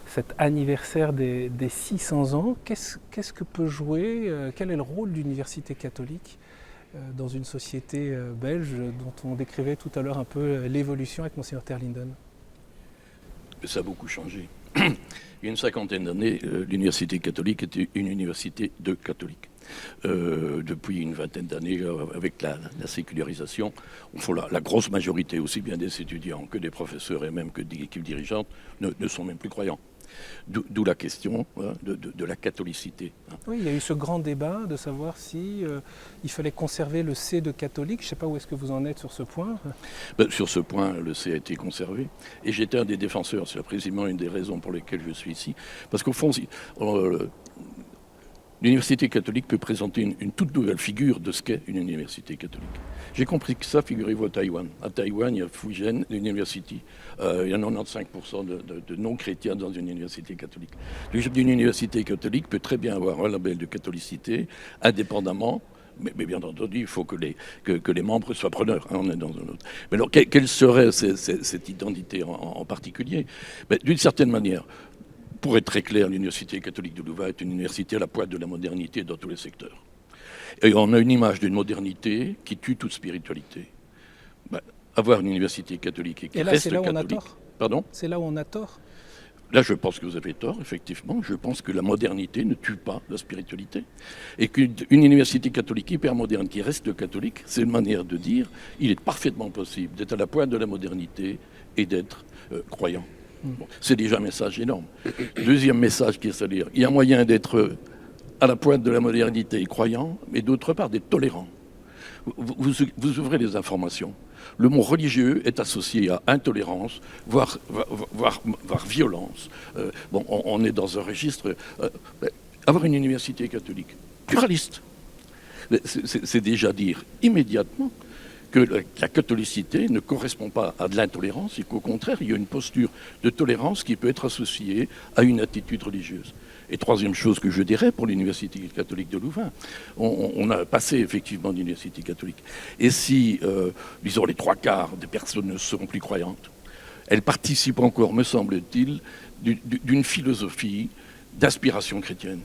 cet anniversaire des 600 ans. Qu'est-ce que peut jouer, quel est le rôle de l'université catholique dans une société belge dont on décrivait tout à l'heure un peu l'évolution avec Monseigneur Terlinden ? Ça a beaucoup changé. Il y a une cinquantaine d'années, l'université catholique était une université de catholiques. Depuis une vingtaine d'années, avec la sécularisation, la grosse majorité, aussi bien des étudiants que des professeurs et même que des équipes dirigeantes, ne sont même plus croyants. D'où la question de la catholicité. Oui, il y a eu ce grand débat de savoir si il fallait conserver le C de catholique. Je ne sais pas où est-ce que vous en êtes sur ce point. Sur ce point, le C a été conservé. Et j'étais un des défenseurs. C'est précisément une des raisons pour lesquelles je suis ici. Parce qu'au fond, l'université catholique peut présenter une toute nouvelle figure de ce qu'est une université catholique. J'ai compris que ça, figurez-vous, à Taïwan. À Taïwan, il y a Fujian University. Il y a 95% de non-chrétiens dans une université catholique. Une université catholique peut très bien avoir un label de catholicité, indépendamment, mais bien entendu, il faut que les membres soient preneurs. On est dans un autre. Mais alors, quelle serait cette identité en particulier ? D'une certaine manière, pour être très clair, l'Université catholique de Louvain est une université à la pointe de la modernité dans tous les secteurs. Et on a une image d'une modernité qui tue toute spiritualité. Avoir une université catholique et qui reste catholique... Et là, c'est là où on a tort. Pardon ? C'est là où on a tort. Là, je pense que vous avez tort, effectivement. Je pense que la modernité ne tue pas la spiritualité. Et qu'une université catholique hyper moderne qui reste catholique, c'est une manière de dire il est parfaitement possible d'être à la pointe de la modernité et d'être croyant. Bon, c'est déjà un message énorme. Deuxième message qui est à dire, il y a moyen d'être à la pointe de la modernité et croyant, mais d'autre part d'être tolérant. Vous ouvrez les informations. Le mot religieux est associé à intolérance, voire violence. On est dans un registre... avoir une université catholique pluraliste, c'est déjà dire immédiatement que la catholicité ne correspond pas à de l'intolérance et qu'au contraire, il y a une posture de tolérance qui peut être associée à une attitude religieuse. Et troisième chose que je dirais pour l'Université catholique de Louvain, on a passé effectivement l'Université catholique. Et si, disons, les 3/4 des personnes ne seront plus croyantes, elles participent encore, me semble-t-il, d'une philosophie d'aspiration chrétienne,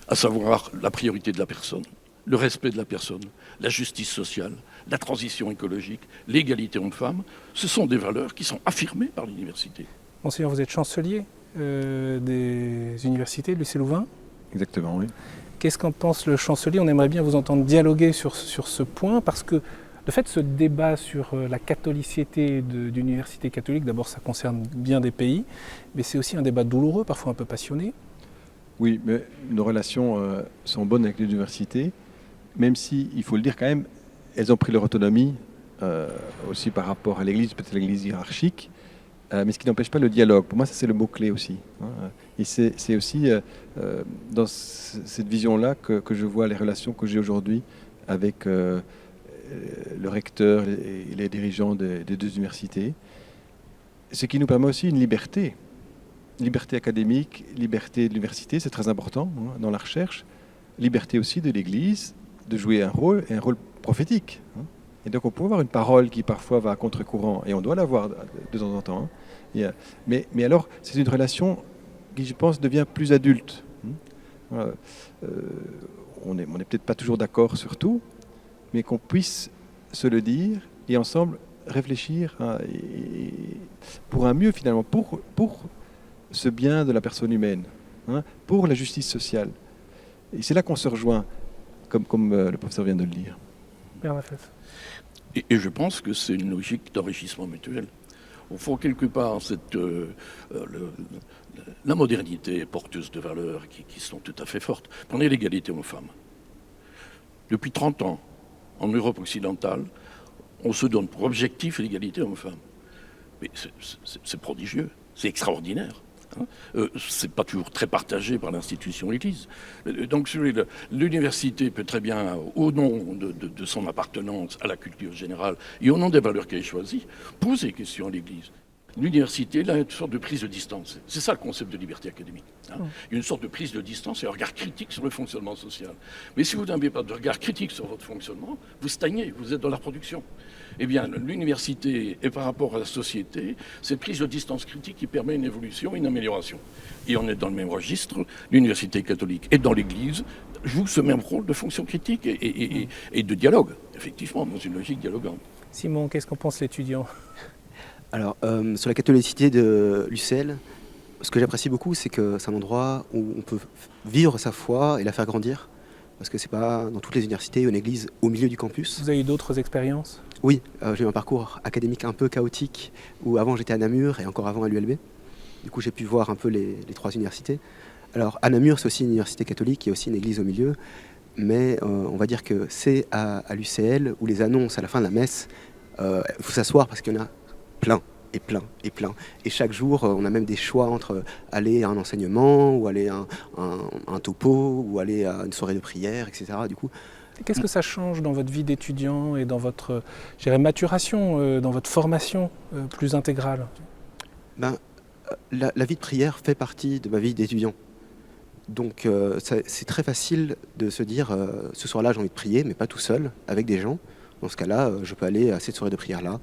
à savoir la priorité de la personne, le respect de la personne, la justice sociale, la transition écologique, l'égalité homme-femme. Ce sont des valeurs qui sont affirmées par l'université. Monseigneur, vous êtes chancelier des universités de lycée Louvain ? Exactement, oui. Qu'est-ce qu'en pense le chancelier ? On aimerait bien vous entendre dialoguer sur ce point, parce que le fait, ce débat sur la catholicité d'université catholique, d'abord ça concerne bien des pays, mais c'est aussi un débat douloureux, parfois un peu passionné. Oui, mais nos relations sont bonnes avec les universités, même si, il faut le dire quand même, elles ont pris leur autonomie aussi par rapport à l'Église, peut-être l'Église hiérarchique, mais ce qui n'empêche pas le dialogue. Pour moi, ça c'est le mot-clé aussi. Et c'est aussi dans cette vision-là que je vois les relations que j'ai aujourd'hui avec le recteur et les dirigeants des deux universités. Ce qui nous permet aussi une liberté. Liberté académique, liberté de l'université, c'est très important dans la recherche. Liberté aussi de l'Église de jouer un rôle, et un rôle prophétique. Et donc on peut avoir une parole qui parfois va à contre-courant, et on doit l'avoir de temps en temps. Mais alors, c'est une relation qui, je pense, devient plus adulte. On n'est peut-être pas toujours d'accord sur tout, mais qu'on puisse se le dire et ensemble réfléchir pour un mieux, finalement, pour ce bien de la personne humaine, pour la justice sociale. Et c'est là qu'on se rejoint, comme le professeur vient de le dire. Bernard Fels. Et je pense que c'est une logique d'enrichissement mutuel. Au fond, quelque part, la modernité est porteuse de valeurs qui sont tout à fait fortes. Prenez l'égalité hommes-femmes. Depuis 30 ans, en Europe occidentale, on se donne pour objectif l'égalité hommes-femmes. Mais c'est prodigieux, c'est extraordinaire. C'est pas toujours très partagé par l'institution Église. Donc l'université peut très bien, au nom de son appartenance à la culture générale et au nom des valeurs qu'elle choisit, poser question à l'Église. L'université, là, a une sorte de prise de distance. C'est ça le concept de liberté académique. Il y a une sorte de prise de distance et un regard critique sur le fonctionnement social. Mais si vous n'avez pas de regard critique sur votre fonctionnement, vous stagnez, vous êtes dans la production. Eh bien, l'université est par rapport à la société, cette prise de distance critique qui permet une évolution, une amélioration. Et on est dans le même registre, l'université catholique et dans l'Église joue ce même rôle de fonction critique et de dialogue, effectivement, dans une logique dialogante. Simon, qu'est-ce qu'en pense l'étudiant ? Alors, sur la catholicité de l'UCL, ce que j'apprécie beaucoup, c'est que c'est un endroit où on peut vivre sa foi et la faire grandir. Parce que c'est pas dans toutes les universités une église au milieu du campus. Vous avez eu d'autres expériences ? Oui, j'ai eu un parcours académique un peu chaotique, où avant j'étais à Namur et encore avant à l'ULB. Du coup, j'ai pu voir un peu les trois universités. Alors, à Namur, c'est aussi une université catholique, il y a aussi une église au milieu. Mais on va dire que c'est à l'UCL où les annonces à la fin de la messe, il faut s'asseoir parce qu'il y en a plein. Et plein, et plein. Et chaque jour, on a même des choix entre aller à un enseignement, ou aller à un topo, ou aller à une soirée de prière, etc. Du coup, qu'est-ce que ça change dans votre vie d'étudiant et dans votre maturation, dans votre formation plus intégrale ? La vie de prière fait partie de ma vie d'étudiant. Donc c'est très facile de se dire, ce soir-là j'ai envie de prier, mais pas tout seul, avec des gens. Dans ce cas-là, je peux aller à cette soirée de prière-là,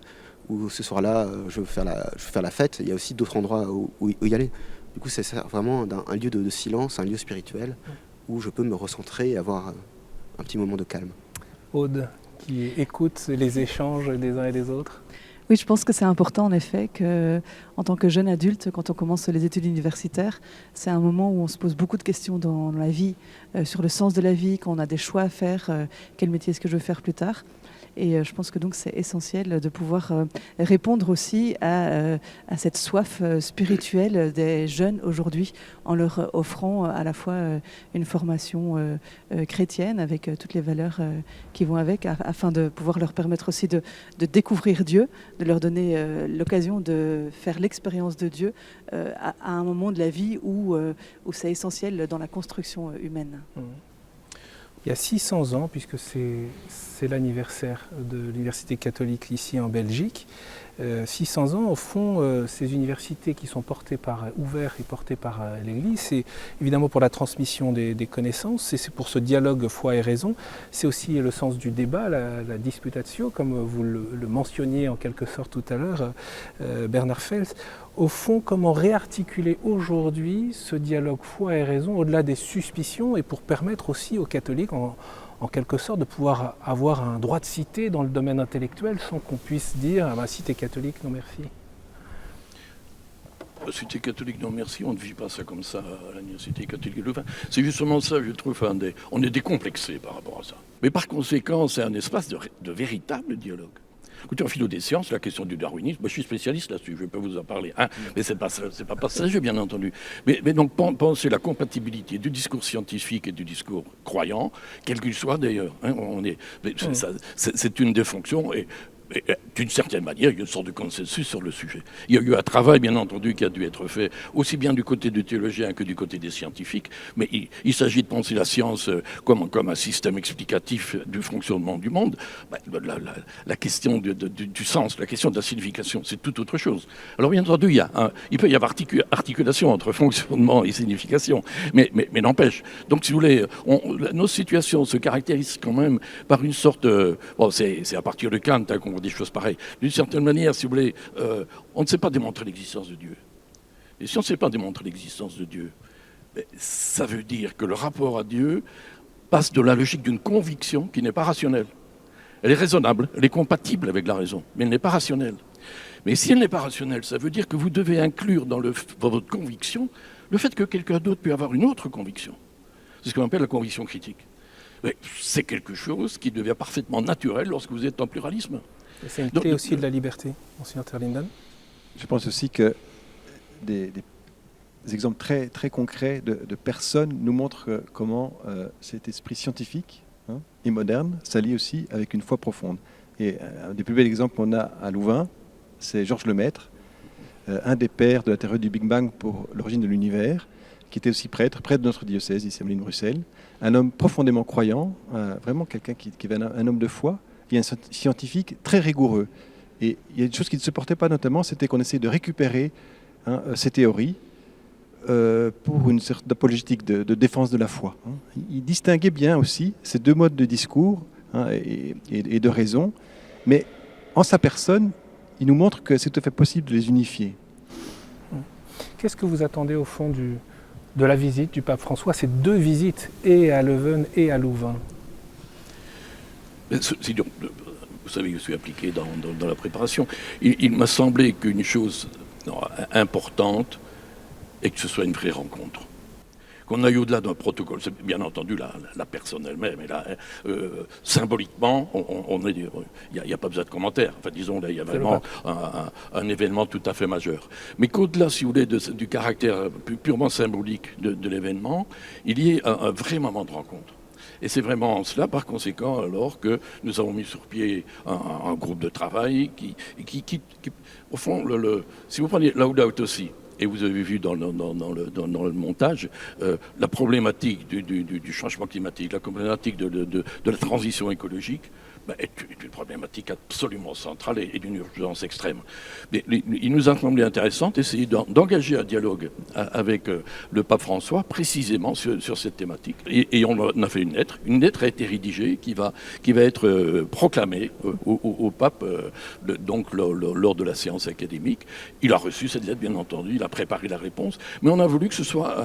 ou ce soir-là, je veux faire la fête. Il y a aussi d'autres endroits où y aller. Du coup, c'est vraiment un lieu de silence, un lieu spirituel, où je peux me recentrer et avoir un petit moment de calme. Aude, qui écoute les échanges des uns et des autres. Oui, je pense que c'est important en effet qu'en tant que jeune adulte, quand on commence les études universitaires, c'est un moment où on se pose beaucoup de questions dans la vie, sur le sens de la vie, quand on a des choix à faire, quel métier est-ce que je veux faire plus tard. Et je pense que donc c'est essentiel de pouvoir répondre aussi à cette soif spirituelle des jeunes aujourd'hui, en leur offrant à la fois une formation chrétienne avec toutes les valeurs qui vont avec, afin de pouvoir leur permettre aussi de découvrir Dieu, de leur donner l'occasion de faire l'expérience de Dieu à un moment de la vie où c'est essentiel dans la construction humaine. Il y a 600 ans, puisque c'est l'anniversaire de l'Université catholique ici en Belgique, 600 ans, au fond, ces universités qui sont ouvertes et portées par l'Église, c'est évidemment pour la transmission des connaissances, c'est pour ce dialogue foi et raison, c'est aussi le sens du débat, la disputatio, comme vous le mentionniez en quelque sorte tout à l'heure, Bernard Fels. Au fond, comment réarticuler aujourd'hui ce dialogue foi et raison au-delà des suspicions et pour permettre aussi aux catholiques, en quelque sorte, de pouvoir avoir un droit de cité dans le domaine intellectuel sans qu'on puisse dire « si t'es catholique, non merci ». Si t'es catholique, non merci, on ne vit pas ça comme ça à l'Université catholique de Louvain. C'est justement ça, je trouve, on est décomplexé par rapport à ça. Mais par conséquent, c'est un espace de véritable dialogue. Écoutez, en philo des sciences, la question du darwinisme, je suis spécialiste là-dessus, je peux vous en parler. Mais c'est pas passager, bien entendu. Mais donc, pensez la compatibilité du discours scientifique et du discours croyant, quel qu'il soit d'ailleurs. C'est une des fonctions. Et d'une certaine manière, il y a une sorte de consensus sur le sujet. Il y a eu un travail, bien entendu, qui a dû être fait aussi bien du côté des théologiens que du côté des scientifiques, mais il s'agit de penser la science comme un système explicatif du fonctionnement du monde. La question du sens, la question de la signification, c'est tout autre chose. Alors, bien entendu, il peut y avoir articulation entre fonctionnement et signification, mais n'empêche. Donc, si vous voulez, nos situations se caractérisent quand même par une sorte... c'est à partir de Kant qu'on voit des choses pareilles. D'une certaine manière, si vous voulez, on ne sait pas démontrer l'existence de Dieu. Et si on ne sait pas démontrer l'existence de Dieu, ça veut dire que le rapport à Dieu passe de la logique d'une conviction qui n'est pas rationnelle. Elle est raisonnable, elle est compatible avec la raison, mais elle n'est pas rationnelle. Mais si elle n'est pas rationnelle, ça veut dire que vous devez inclure dans votre conviction le fait que quelqu'un d'autre peut avoir une autre conviction. C'est ce qu'on appelle la conviction critique. c'est quelque chose qui devient parfaitement naturel lorsque vous êtes en pluralisme. Et c'est une clé aussi de la liberté, Monseigneur Terlinden. Je pense aussi que des exemples très, très concrets de personnes nous montrent comment cet esprit scientifique et moderne s'allie aussi avec une foi profonde. Et un des plus bels exemples qu'on a à Louvain, c'est Georges Lemaître, un des pères de la théorie du Big Bang pour l'origine de l'univers, qui était aussi prêtre de notre diocèse, ici à Melun-Bruxelles, un homme profondément croyant, vraiment quelqu'un qui avait un homme de foi, et un scientifique très rigoureux. Et il y a une chose qui ne se portait pas notamment, c'était qu'on essayait de récupérer ces théories pour une sorte d'apologétique de défense de la foi. Il distinguait bien aussi ces deux modes de discours et de raison, mais en sa personne, il nous montre que c'est tout à fait possible de les unifier. Qu'est-ce que vous attendez au fond de la visite du pape François, ces deux visites, et à Leuven et à Louvain? Vous savez, je suis impliqué dans la préparation. Il m'a semblé qu'une chose importante est que ce soit une vraie rencontre. Qu'on aille au-delà d'un protocole, c'est bien entendu la personne elle-même, et là, symboliquement, il n'y a pas besoin de commentaires. Enfin, disons, là, il y a vraiment un événement tout à fait majeur. Mais qu'au-delà, si vous voulez, du caractère purement symbolique de l'événement, il y ait un vrai moment de rencontre. Et c'est vraiment en cela, par conséquent, alors que nous avons mis sur pied un groupe de travail qui au fond, si vous prenez Laudato aussi, et vous avez vu dans le montage, la problématique du changement climatique, la problématique de la transition écologique, est une problématique absolument centrale et d'une urgence extrême. Mais il nous a semblé intéressant d'essayer d'engager un dialogue avec le pape François précisément sur cette thématique. Et on a fait une lettre. Une lettre a été rédigée qui va être proclamée au pape donc lors de la séance académique. Il a reçu cette lettre, bien entendu, il a préparé la réponse, mais on a voulu que ce soit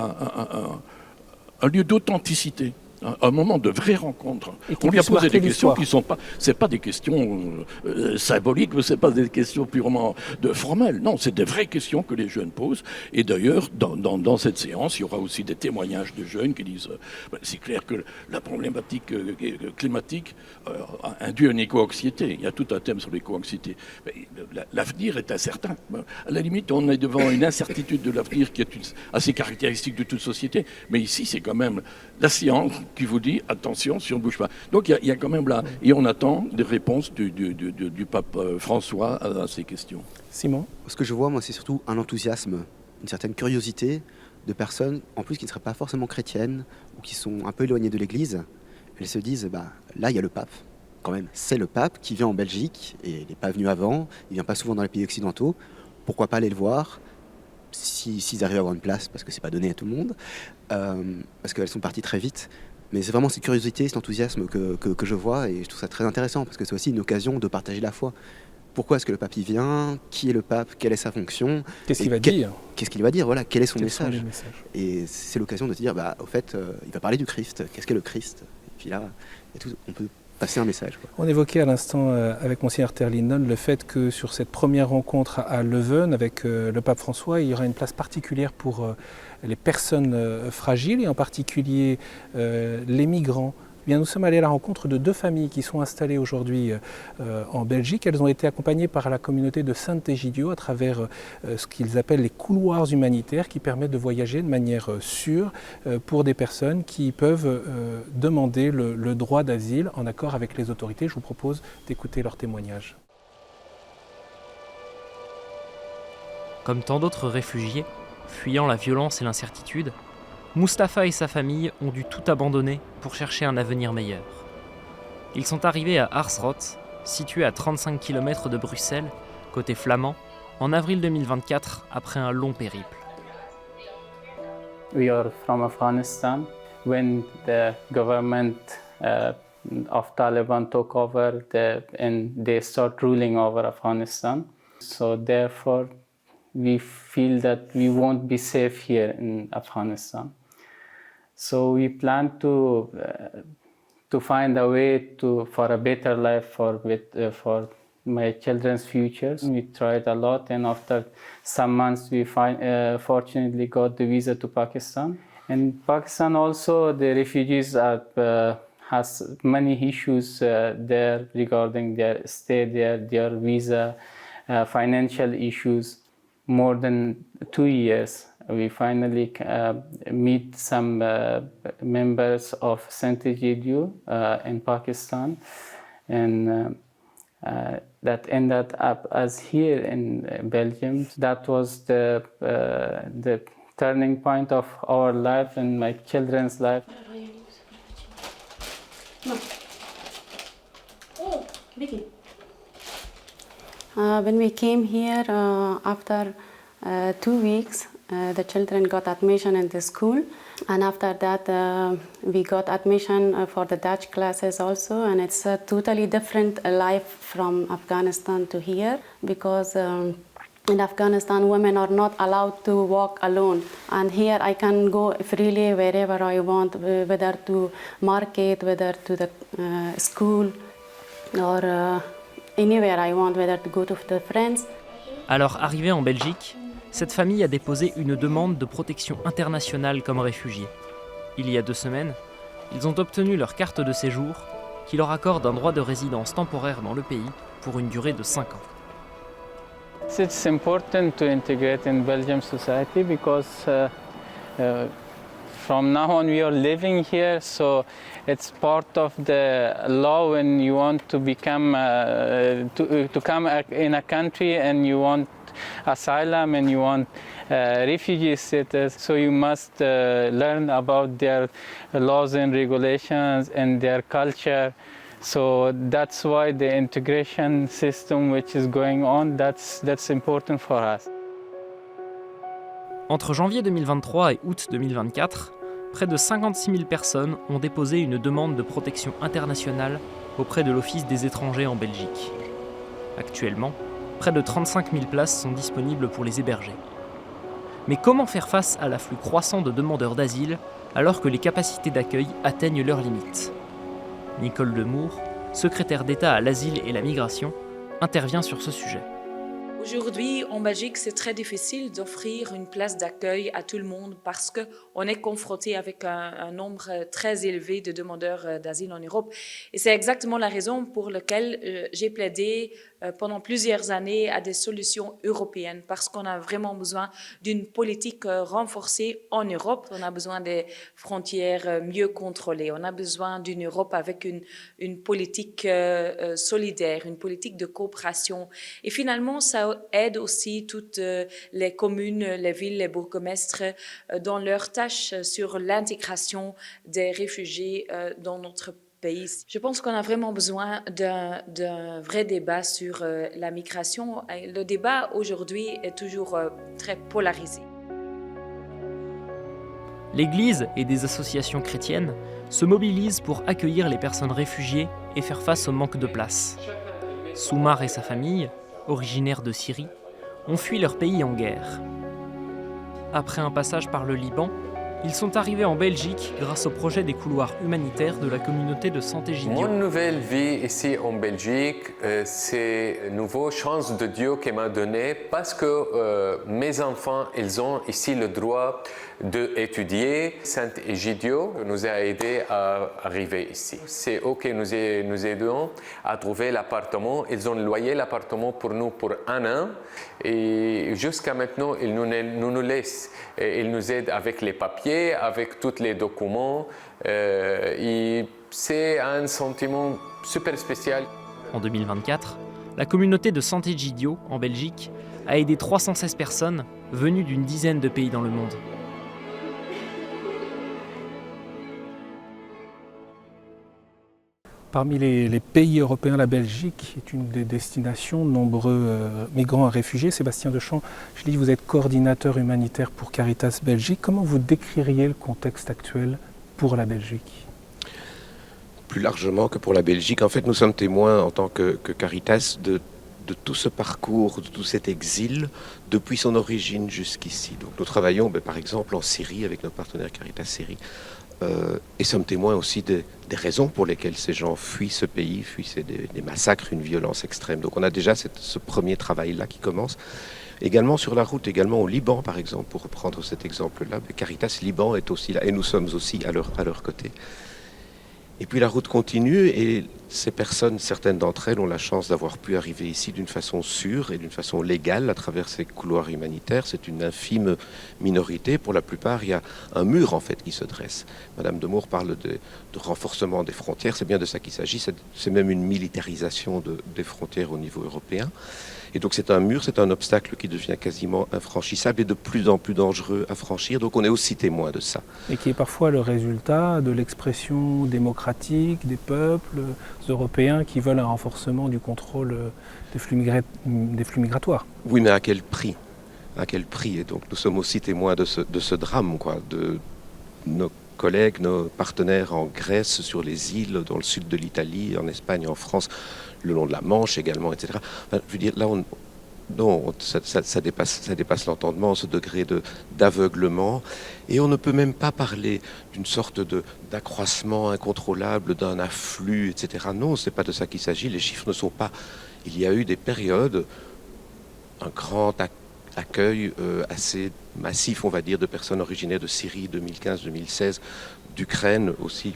un lieu d'authenticité. Un moment de vraie rencontre. On lui a posé des questions qui ne sont pas... Ce pas des questions symboliques, ce n'est pas des questions purement formelles. Non, c'est des vraies questions que les jeunes posent. Et d'ailleurs, dans cette séance, il y aura aussi des témoignages de jeunes qui disent c'est clair que la problématique climatique induit une éco-anxiété. Il y a tout un thème sur l'éco-anxiété. L'avenir est incertain. À la limite, on est devant une incertitude de l'avenir qui est assez caractéristique de toute société. Mais ici, c'est quand même la science qui vous dit attention si on ne bouge pas. Donc il y a quand même là, et on attend des réponses du pape François à ces questions. Simon ? Ce que je vois, moi, c'est surtout un enthousiasme, une certaine curiosité de personnes, en plus qui ne seraient pas forcément chrétiennes ou qui sont un peu éloignées de l'Église. Elles se disent, là, il y a le pape. Quand même, c'est le pape qui vient en Belgique, et il n'est pas venu avant, il ne vient pas souvent dans les pays occidentaux. Pourquoi pas aller le voir s'ils arrivent à avoir une place, parce que c'est pas donné à tout le monde, parce qu'elles sont parties très vite. Mais c'est vraiment cette curiosité, cet enthousiasme que je vois, et je trouve ça très intéressant, parce que c'est aussi une occasion de partager la foi. Pourquoi est-ce que le pape y vient? Qui est le pape? Quelle est sa fonction? Qu'est-ce qu'il va dire? Qu'est-ce qu'il va dire? Voilà, quel est son message? Et c'est l'occasion de se dire, au fait, il va parler du Christ. Qu'est-ce qu'est le Christ? Et puis là, on peut passer un message. Quoi. On évoquait à l'instant avec Monseigneur Terlinden le fait que sur cette première rencontre à Leuven avec le pape François, il y aura une place particulière pour les personnes fragiles et en particulier les migrants. Eh bien, nous sommes allés à la rencontre de deux familles qui sont installées aujourd'hui en Belgique. Elles ont été accompagnées par la communauté de Saint-Egidio à travers ce qu'ils appellent les couloirs humanitaires qui permettent de voyager de manière sûre pour des personnes qui peuvent demander le droit d'asile en accord avec les autorités. Je vous propose d'écouter leur témoignage. Comme tant d'autres réfugiés, fuyant la violence et l'incertitude, Mustapha et sa famille ont dû tout abandonner pour chercher un avenir meilleur. Ils sont arrivés à Arsroth, situé à 35 km de Bruxelles, côté flamand, en avril 2024, après un long périple. We are from Afghanistan. When the government of Taliban took over, and they start ruling over Afghanistan, so therefore we feel that we won't be safe here in Afghanistan. So we plan to find a way for a better life for my children's futures. We tried a lot, and after some months, we fortunately got the visa to Pakistan. And Pakistan also, the refugees are has many issues there regarding their stay there, their visa, financial issues. More than 2 years, we finally meet some members of Saint Egidio in Pakistan, and that ended up as here in Belgium. That was the turning point of our life and my children's life. When we came here after 2 weeks, the children got admission in the school, and after that we got admission for the Dutch classes also, and it's a totally different life from Afghanistan to here, because in Afghanistan women are not allowed to walk alone, and here I can go freely wherever I want, whether to market, whether to the school, or anywhere I want, whether to go to the friends. Alors, arrivée en Belgique, cette famille a déposé une demande de protection internationale comme réfugiés. Il y a 2 semaines, ils ont obtenu leur carte de séjour qui leur accorde un droit de résidence temporaire dans le pays pour une durée de 5 ans. It's important to integrate in Belgian society because from now on we are living here, so it's part of the law when you want to become to come in a country and you want asylum and you want refugee status, so you must learn about their laws and regulations and their culture. So that's why the integration system which is going on, that's important for us. Entre janvier 2023 et août 2024, près de 56 000 personnes ont déposé une demande de protection internationale auprès de l'Office des étrangers en Belgique. Actuellement, près de 35 000 places sont disponibles pour les héberger. Mais comment faire face à l'afflux croissant de demandeurs d'asile alors que les capacités d'accueil atteignent leurs limites ? Nicole Demour, secrétaire d'État à l'asile et la migration, intervient sur ce sujet. Aujourd'hui, en Belgique, c'est très difficile d'offrir une place d'accueil à tout le monde parce qu'on est confronté avec un nombre très élevé de demandeurs d'asile en Europe. Et c'est exactement la raison pour laquelle j'ai plaidé pendant plusieurs années à des solutions européennes, parce qu'on a vraiment besoin d'une politique renforcée en Europe. On a besoin des frontières mieux contrôlées. On a besoin d'une Europe avec une politique solidaire, une politique de coopération. Et finalement, ça aide aussi toutes les communes, les villes, les bourgmestres dans leurs tâches sur l'intégration des réfugiés dans notre pays. Je pense qu'on a vraiment besoin d'un vrai débat sur la migration. Le débat aujourd'hui est toujours très polarisé. L'Église et des associations chrétiennes se mobilisent pour accueillir les personnes réfugiées et faire face au manque de place. Soumar et sa famille, originaires de Syrie, ont fui leur pays en guerre. Après un passage par le Liban, ils sont arrivés en Belgique grâce au projet des couloirs humanitaires de la communauté de Saint Egidio. Mon nouvelle vie ici en Belgique, c'est une nouvelle chance de Dieu qui m'a donnée parce que mes enfants, ils ont ici le droit d'étudier. Saint Egidio nous a aidés à arriver ici. C'est eux qui nous aidons à trouver l'appartement. Ils ont loué l'appartement pour nous pour 1 an et jusqu'à maintenant, ils nous laissent. Et ils nous aident avec les papiers, avec tous les documents. Et c'est un sentiment super spécial. En 2024, la communauté de Saint Egidio, en Belgique, a aidé 316 personnes venues d'une dizaine de pays dans le monde. Parmi les pays européens, la Belgique est une des destinations de nombreux migrants et réfugiés. Sébastien Deschamps, je dis que vous êtes coordinateur humanitaire pour Caritas Belgique. Comment vous décririez le contexte actuel pour la Belgique ? Plus largement que pour la Belgique, en fait, nous sommes témoins en tant que Caritas de tout ce parcours, de tout cet exil depuis son origine jusqu'ici. Donc, nous travaillons par exemple en Syrie avec notre partenaire Caritas Syrie. Et sommes témoins aussi des raisons pour lesquelles ces gens fuient ce pays, fuient des massacres, une violence extrême. Donc on a déjà ce premier travail-là qui commence. Également sur la route, également au Liban par exemple, pour reprendre cet exemple-là, Caritas Liban est aussi là et nous sommes aussi à leur côté. Et puis la route continue et ces personnes, certaines d'entre elles, ont la chance d'avoir pu arriver ici d'une façon sûre et d'une façon légale à travers ces couloirs humanitaires. C'est une infime minorité. Pour la plupart, il y a un mur en fait qui se dresse. Madame Demour parle de renforcement des frontières. C'est bien de ça qu'il s'agit. C'est même une militarisation des frontières au niveau européen. Et donc c'est un mur, c'est un obstacle qui devient quasiment infranchissable et de plus en plus dangereux à franchir. Donc on est aussi témoin de ça. Et qui est parfois le résultat de l'expression démocratique des peuples européens qui veulent un renforcement du contrôle des flux migratoires. Oui, mais à quel prix ? À quel prix ? Et donc nous sommes aussi témoins de ce drame, quoi, de nos collègues, nos partenaires en Grèce, sur les îles, dans le sud de l'Italie, en Espagne, en France, le long de la Manche également, etc. Enfin, je veux dire, là, ça dépasse l'entendement, ce degré d'aveuglement. Et on ne peut même pas parler d'une sorte d'accroissement incontrôlable, d'un afflux, etc. Non, ce n'est pas de ça qu'il s'agit. Les chiffres ne sont pas... Il y a eu des périodes, un grand accueil assez massif, on va dire, de personnes originaires de Syrie, 2015-2016, d'Ukraine aussi,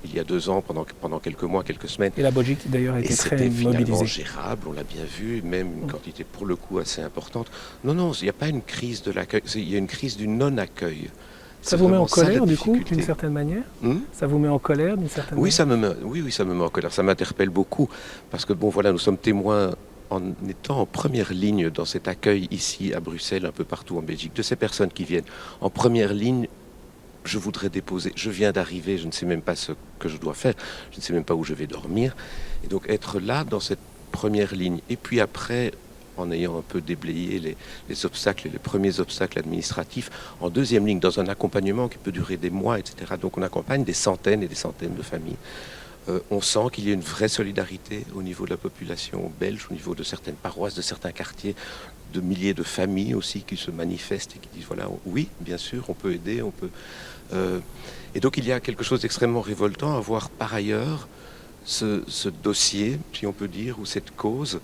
il y a 2 ans, pendant quelques mois, quelques semaines. Et la Belgique, d'ailleurs, a été très mobilisée. C'était finalement gérable, on l'a bien vu, même une quantité, pour le coup, assez importante. Non, il n'y a pas une crise de l'accueil, il y a une crise du non-accueil. Ça vous met en colère, du coup, d'une certaine manière Ça vous met en colère, d'une certaine manière Oui, ça me met en colère. Ça m'interpelle beaucoup, parce que, bon, voilà, nous sommes témoins, en étant en première ligne dans cet accueil ici, à Bruxelles, un peu partout en Belgique, de ces personnes qui viennent en première ligne. Je voudrais déposer, je viens d'arriver, je ne sais même pas ce que je dois faire, je ne sais même pas où je vais dormir. Et donc être là dans cette première ligne. Et puis après, en ayant un peu déblayé les obstacles, les premiers obstacles administratifs, en deuxième ligne, dans un accompagnement qui peut durer des mois, etc. Donc on accompagne des centaines et des centaines de familles. On sent qu'il y a une vraie solidarité au niveau de la population belge, au niveau de certaines paroisses, de certains quartiers, de milliers de familles aussi qui se manifestent et qui disent voilà, oui, bien sûr, on peut aider, on peut... Et donc il y a quelque chose d'extrêmement révoltant à voir par ailleurs ce dossier, si on peut dire, ou cette cause,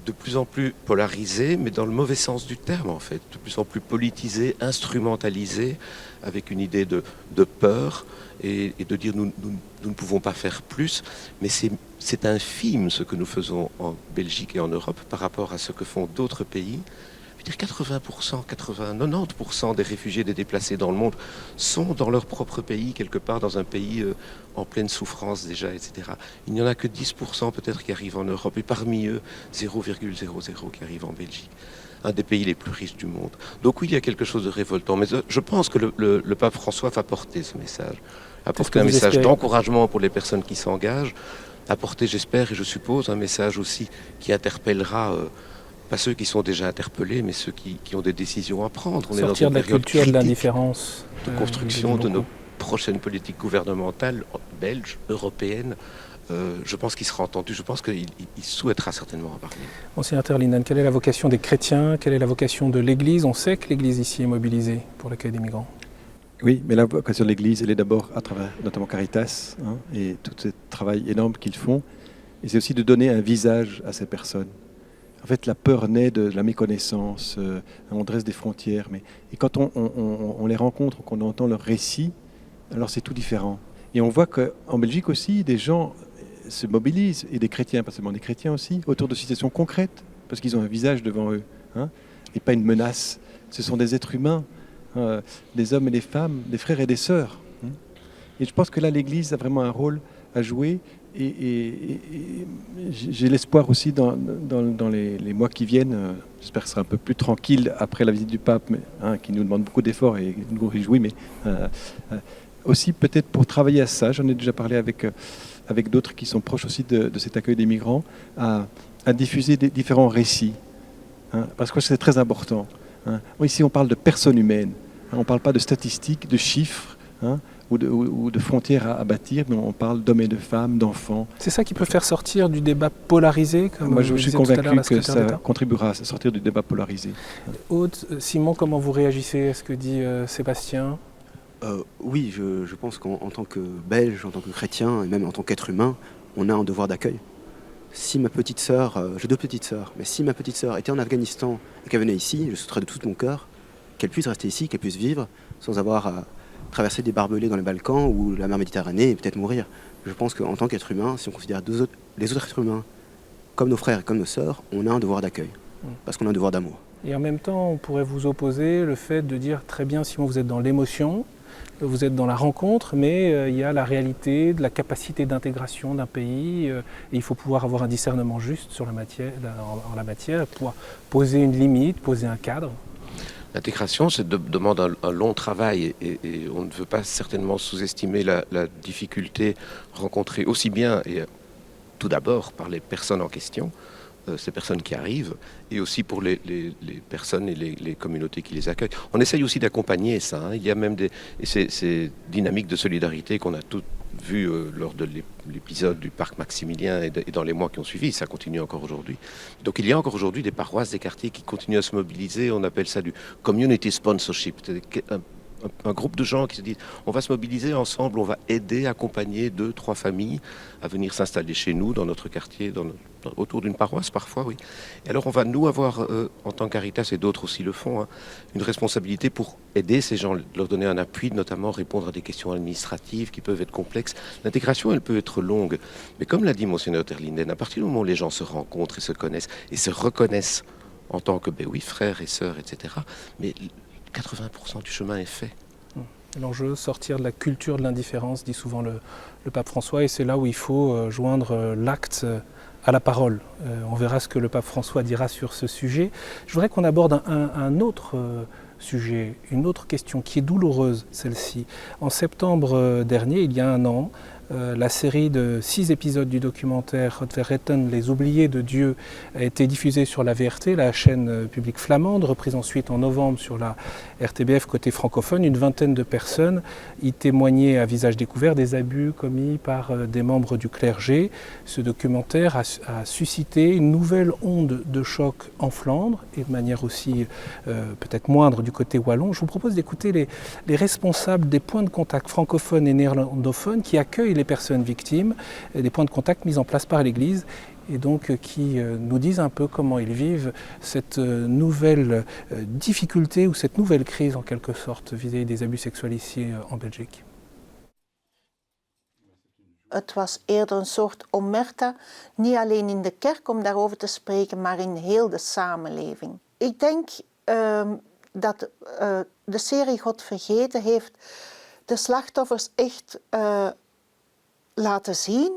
de plus en plus polarisée, mais dans le mauvais sens du terme en fait, de plus en plus politisée, instrumentalisée, avec une idée de peur et de dire nous ne pouvons pas faire plus, mais c'est infime ce que nous faisons en Belgique et en Europe par rapport à ce que font d'autres pays. Je veux dire 80%, 90% des réfugiés, des déplacés dans le monde sont dans leur propre pays, quelque part dans un pays en pleine souffrance déjà, etc. Il n'y en a que 10% peut-être qui arrivent en Europe, et parmi eux, 0,00 qui arrivent en Belgique. Un des pays les plus riches du monde. Donc oui, il y a quelque chose de révoltant, mais je pense que le pape François va porter ce message. Apporter un message d'encouragement pour les personnes qui s'engagent, apporter, j'espère et je suppose, un message aussi qui interpellera... pas ceux qui sont déjà interpellés, mais ceux qui ont des décisions à prendre. On sortir est dans une de la culture de l'indifférence. De construction de nos prochaines politiques gouvernementales, belges, européennes. Je pense qu'il sera entendu, je pense qu'il souhaitera certainement en parler. Monsieur Linden, quelle est la vocation des chrétiens? Quelle est la vocation de l'Église? On sait que l'Église ici est mobilisée pour l'accueil des migrants. Oui, mais la vocation de l'Église, elle est d'abord à travers notamment Caritas, et tout ce travail énorme qu'ils font. Et c'est aussi de donner un visage à ces personnes. En fait, la peur naît de la méconnaissance, on dresse des frontières, et quand on les rencontre, qu'on entend leurs récits, alors c'est tout différent. Et on voit qu'en Belgique aussi, des gens se mobilisent, et des chrétiens, pas seulement des chrétiens aussi, autour de situations concrètes, parce qu'ils ont un visage devant eux, et pas une menace. Ce sont des êtres humains, des hommes et des femmes, des frères et des sœurs. Et je pense que là, l'Église a vraiment un rôle à jouer. Et j'ai l'espoir aussi dans les mois qui viennent, j'espère que ce sera un peu plus tranquille après la visite du pape, qui nous demande beaucoup d'efforts et nous réjouit, mais aussi peut-être pour travailler à ça, j'en ai déjà parlé avec d'autres qui sont proches aussi de cet accueil des migrants, à diffuser des différents récits, parce que c'est très important. Ici on parle de personnes humaines, on ne parle pas de statistiques, de chiffres, ou de frontières à bâtir, mais on parle d'hommes et de femmes, d'enfants. C'est ça qui peut faire sortir du débat polarisé, comme moi je suis convaincu que ça contribuera à sortir du débat polarisé. Aude, Simon, comment vous réagissez à ce que dit Sébastien? Oui, je pense qu'en tant que Belge, en tant que chrétien, et même en tant qu'être humain, on a un devoir d'accueil. Si ma petite sœur, j'ai 2 petites sœurs, mais si ma petite sœur était en Afghanistan et qu'elle venait ici, je souhaiterais de tout mon cœur qu'elle puisse rester ici, qu'elle puisse vivre sans avoir traverser des barbelés dans les Balkans ou la mer Méditerranée et peut-être mourir. Je pense qu'en tant qu'être humain, si on considère les autres êtres humains comme nos frères et comme nos sœurs, on a un devoir d'accueil, parce qu'on a un devoir d'amour. Et en même temps, on pourrait vous opposer le fait de dire très bien, Simon, vous êtes dans l'émotion, vous êtes dans la rencontre, mais il y a la réalité de la capacité d'intégration d'un pays, et il faut pouvoir avoir un discernement juste sur la matière, en la matière, pouvoir poser une limite, poser un cadre. L'intégration, demande un long travail et on ne veut pas certainement sous-estimer la difficulté rencontrée aussi bien et tout d'abord par les personnes en question, ces personnes qui arrivent, et aussi pour les personnes et les communautés qui les accueillent. On essaye aussi d'accompagner ça. Hein. Il y a même ces dynamiques de solidarité qu'on a toutes vues lors de l'épisode du parc Maximilien et dans les mois qui ont suivi. Ça continue encore aujourd'hui. Donc il y a encore aujourd'hui des paroisses, des quartiers qui continuent à se mobiliser. On appelle ça du community sponsorship. Un groupe de gens qui se disent on va se mobiliser ensemble, on va aider, accompagner 2-3 familles à venir s'installer chez nous, dans notre quartier, autour d'une paroisse parfois, oui. Et alors on va nous avoir, en tant qu'Caritas, et d'autres aussi le font, hein, une responsabilité pour aider ces gens, leur donner un appui, notamment répondre à des questions administratives qui peuvent être complexes. L'intégration, elle peut être longue, mais comme l'a dit Monseigneur Terlinden, à partir du moment où les gens se rencontrent et se connaissent, et se reconnaissent en tant que, frères et sœurs, etc., mais 80% du chemin est fait. L'enjeu, sortir de la culture de l'indifférence, dit souvent le pape François, et c'est là où il faut joindre l'acte à la parole. On verra ce que le pape François dira sur ce sujet. Je voudrais qu'on aborde un autre sujet, une autre question qui est douloureuse, celle-ci. En septembre dernier, il y a un an, la série de 6 épisodes du documentaire Retten, les oubliés de Dieu, a été diffusée sur la VRT, la chaîne publique flamande, reprise ensuite en novembre sur la RTBF côté francophone. Une vingtaine de personnes y témoignaient à visage découvert des abus commis par des membres du clergé. Ce documentaire a suscité une nouvelle onde de choc en Flandre et de manière aussi peut-être moindre du côté wallon. Je vous propose d'écouter les responsables des points de contact francophones et néerlandophones qui accueillent les personnes victimes, des points de contact mis en place par l'Église et donc qui nous disent un peu comment ils vivent cette nouvelle difficulté ou cette nouvelle crise en quelque sorte vis-à-vis des abus sexuels ici en Belgique. Het was eerder een soort omerta, niet alleen in de kerk om daarover te spreken, maar in heel de samenleving. Ik denk dat de serie God vergeten heeft de slachtoffers echt laten zien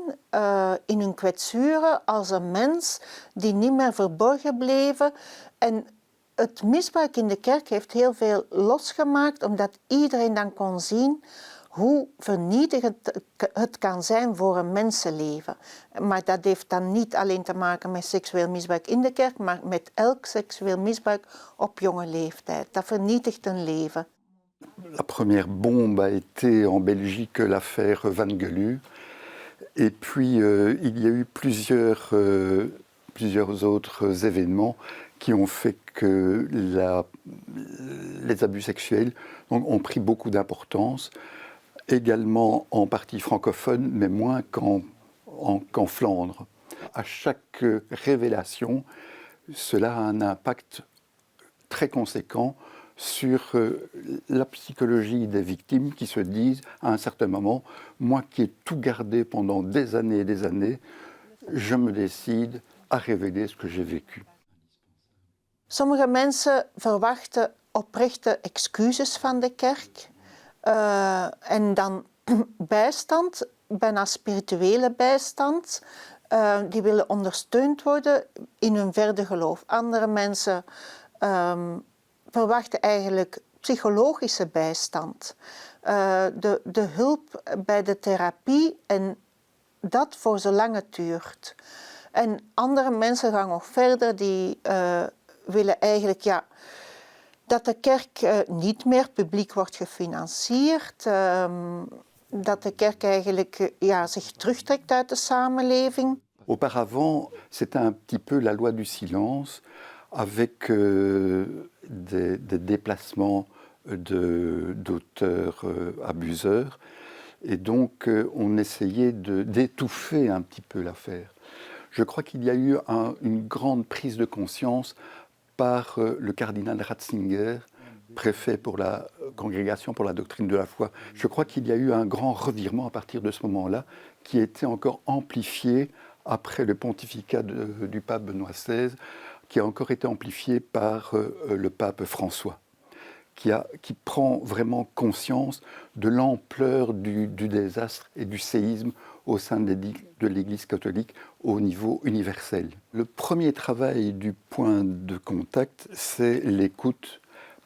in hun kwetsuren als een mens die niet meer verborgen bleven. En het misbruik in de kerk heeft heel veel losgemaakt, omdat iedereen dan kon zien hoe vernietigend het kan zijn voor een mensenleven. Maar dat heeft dan niet alleen te maken met seksueel misbruik in de kerk, maar met elk seksueel misbruik op jonge leeftijd. Dat vernietigt een leven. La première bombe a été en Belgique l'affaire Van Gelu. Et puis il y a eu plusieurs autres événements qui ont fait que les abus sexuels ont pris beaucoup d'importance, également en partie francophone, mais moins qu'en Flandre. À chaque révélation, cela a un impact très conséquent sur la psychologie des victimes qui se disent à un certain moment, moi qui ai tout gardé pendant des années et des années, je me décide à révéler ce que j'ai vécu. Sommige mensen verwachten oprechte excuses van de kerk en dan bijstand, bijna spirituele bijstand. Die willen ondersteund worden in hun verder geloof. Andere mensen verwachten eigenlijk psychologische bijstand, de hulp bij de therapie en dat voor zolang het duurt. En andere mensen gaan nog verder, die willen eigenlijk dat de kerk niet meer publiek wordt gefinancierd, dat de kerk eigenlijk zich terugtrekt uit de samenleving. Auparavant, c'était un petit peu la loi du silence, avec des déplacements d'auteurs abuseurs. Et donc, on essayait d'étouffer un petit peu l'affaire. Je crois qu'il y a eu une grande prise de conscience par le cardinal Ratzinger, préfet pour congrégation pour la doctrine de la foi. Je crois qu'il y a eu un grand revirement à partir de ce moment-là, qui a été encore amplifié après le pontificat du pape Benoît XVI, qui a encore été amplifié par le pape François, qui prend vraiment conscience de l'ampleur du désastre et du séisme au sein de l'Église catholique au niveau universel. Le premier travail du point de contact, c'est l'écoute,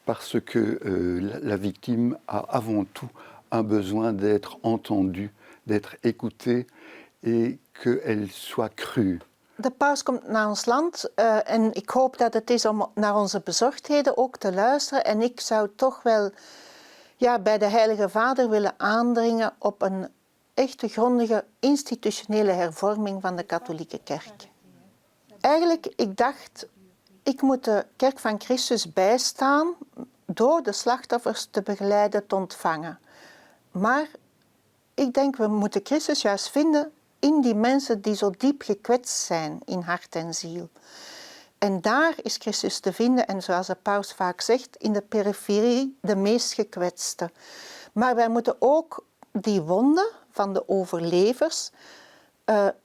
parce que la victime a avant tout un besoin d'être entendue, d'être écoutée et qu'elle soit crue. De paus komt naar ons land en ik hoop dat het is om naar onze bezorgdheden ook te luisteren. En ik zou toch wel bij de Heilige Vader willen aandringen op een echte grondige institutionele hervorming van de katholieke kerk. Eigenlijk, ik dacht, ik moet de kerk van Christus bijstaan door de slachtoffers te begeleiden, te ontvangen. Maar ik denk, we moeten Christus juist vinden in die mensen die zo diep gekwetst zijn in hart en ziel. En daar is Christus te vinden, en zoals de paus vaak zegt, in de periferie de meest gekwetste. Maar wij moeten ook die wonden van de overlevers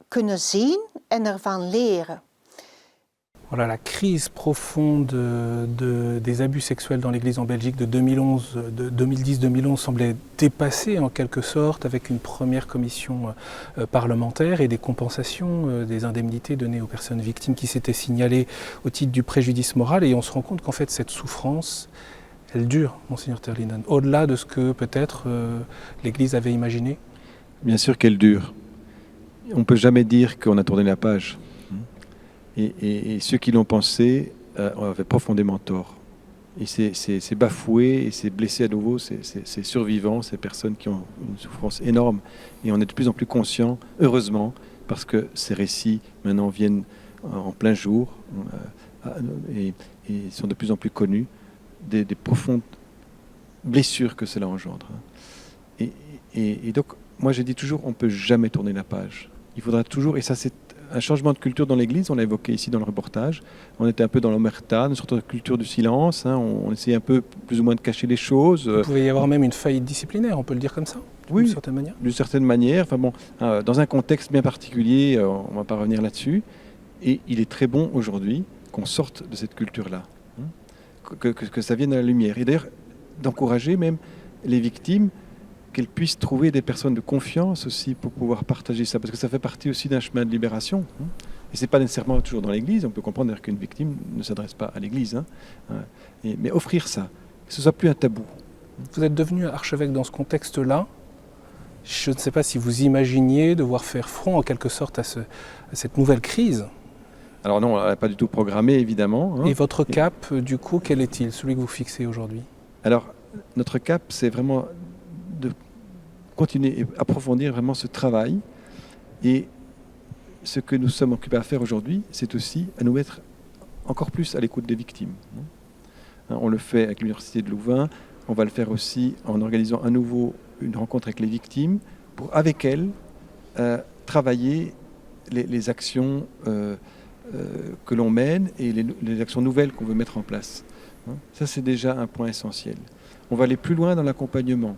kunnen zien en ervan leren. Voilà, la crise profonde des abus sexuels dans l'Église en Belgique de 2010-2011 semblait dépassée en quelque sorte, avec une première commission parlementaire et des compensations des indemnités données aux personnes victimes qui s'étaient signalées au titre du préjudice moral. Et on se rend compte qu'en fait cette souffrance, elle dure, Monseigneur Terlinden, au-delà de ce que peut-être l'Église avait imaginé. Bien sûr qu'elle dure. On ne peut jamais dire qu'on a tourné la page. Et ceux qui l'ont pensé avaient profondément tort. Et c'est bafoué et c'est blessé à nouveau, c'est survivant, ces personnes qui ont une souffrance énorme. Et on est de plus en plus conscient, heureusement, parce que ces récits maintenant viennent en plein jour et sont de plus en plus connus, des profondes blessures que cela engendre. Et donc, moi je dis toujours, on ne peut jamais tourner la page. Il faudra toujours, et ça c'est un changement de culture dans l'Église, on l'a évoqué ici dans le reportage. On était un peu dans l'omerta, une sorte de culture du silence. On essayait un peu plus ou moins de cacher les choses. Il pouvait y avoir même une faillite disciplinaire, on peut le dire comme ça, oui, d'une certaine manière. D'une certaine manière. Enfin bon, dans un contexte bien particulier, on ne va pas revenir là-dessus. Et il est très bon aujourd'hui qu'on sorte de cette culture-là, que ça vienne à la lumière. Et d'ailleurs, d'encourager même les victimes qu'elles puissent trouver des personnes de confiance aussi pour pouvoir partager ça, parce que ça fait partie aussi d'un chemin de libération. Et ce n'est pas nécessairement toujours dans l'Église, on peut comprendre qu'une victime ne s'adresse pas à l'Église, mais offrir ça, que ce ne soit plus un tabou. Vous êtes devenu archevêque dans ce contexte-là. Je ne sais pas si vous imaginiez devoir faire front en quelque sorte à cette nouvelle crise. Alors non, on n'a pas du tout programmé évidemment. Et votre cap, du coup, quel est-il, celui que vous fixez aujourd'hui? Alors, notre cap, c'est vraiment de continuer et approfondir vraiment ce travail. Et ce que nous sommes occupés à faire aujourd'hui, c'est aussi à nous mettre encore plus à l'écoute des victimes. On le fait avec l'Université de Louvain, on va le faire aussi en organisant à nouveau une rencontre avec les victimes pour, avec elles, travailler les actions que l'on mène et les actions nouvelles qu'on veut mettre en place. Ça, c'est déjà un point essentiel. On va aller plus loin dans l'accompagnement.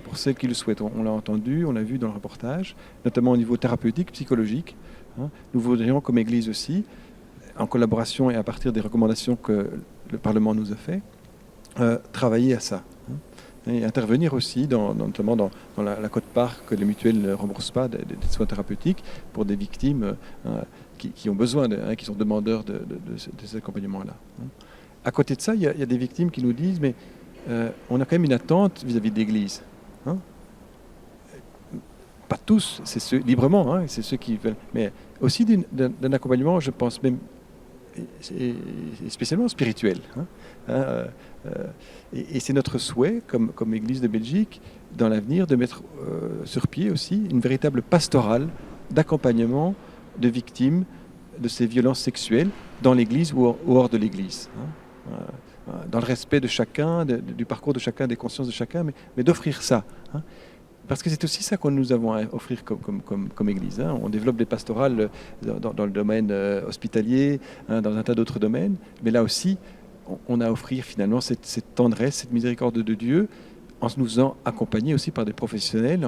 Pour celles qui le souhaitent. On l'a entendu, on l'a vu dans le reportage, notamment au niveau thérapeutique, psychologique. Nous voudrions, comme Église aussi, en collaboration et à partir des recommandations que le Parlement nous a fait, travailler à ça. Et intervenir aussi, notamment dans la quote-part que les mutuelles ne remboursent pas des soins thérapeutiques pour des victimes qui ont besoin, qui sont demandeurs de ces accompagnements-là. À côté de ça, il y a des victimes qui nous disent, mais on a quand même une attente vis-à-vis de l'Église. Pas tous, c'est ceux librement, c'est ceux qui veulent, mais aussi d'un accompagnement, je pense même, spécialement spirituel. Et c'est notre souhait, comme Église de Belgique, dans l'avenir, de mettre sur pied aussi une véritable pastorale d'accompagnement de victimes de ces violences sexuelles dans l'Église ou hors de l'Église. Dans le respect de chacun, du parcours de chacun, des consciences de chacun, mais d'offrir ça. Parce que c'est aussi ça que nous avons à offrir comme Église. On développe des pastorales dans le domaine hospitalier, dans un tas d'autres domaines, mais là aussi, on a à offrir finalement cette tendresse, cette miséricorde de Dieu, en nous faisant accompagner aussi par des professionnels,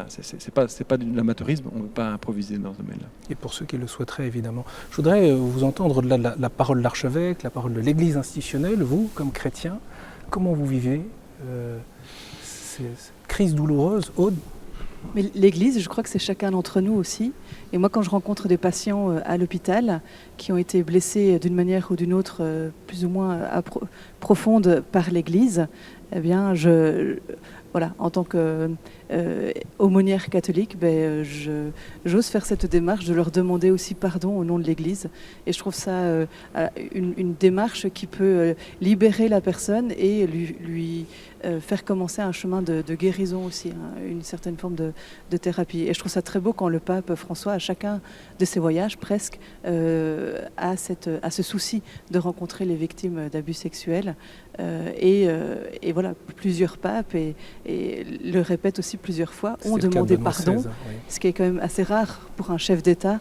c'est pas de l'amateurisme, on ne peut pas improviser dans ce domaine-là. Et pour ceux qui le souhaiteraient, évidemment. Je voudrais vous entendre au-delà de la parole de l'archevêque, la parole de l'Église institutionnelle, vous, comme chrétien, comment vous vivez ces crises douloureuses, Aude? Mais l'Église, je crois que c'est chacun d'entre nous aussi. Et moi, quand je rencontre des patients à l'hôpital qui ont été blessés d'une manière ou d'une autre, plus ou moins profonde par l'Église, eh bien, voilà, en tant qu'aumônière catholique, j'ose faire cette démarche de leur demander aussi pardon au nom de l'Église. Et je trouve ça une démarche qui peut libérer la personne et lui faire commencer un chemin de guérison aussi, hein, une certaine forme de thérapie. Et je trouve ça très beau quand le pape François, à chacun de ses voyages presque, a ce souci de rencontrer les victimes d'abus sexuels. Et voilà, plusieurs papes, et le répètent aussi plusieurs fois, ont demandé pardon, XVI, oui. Ce qui est quand même assez rare pour un chef d'État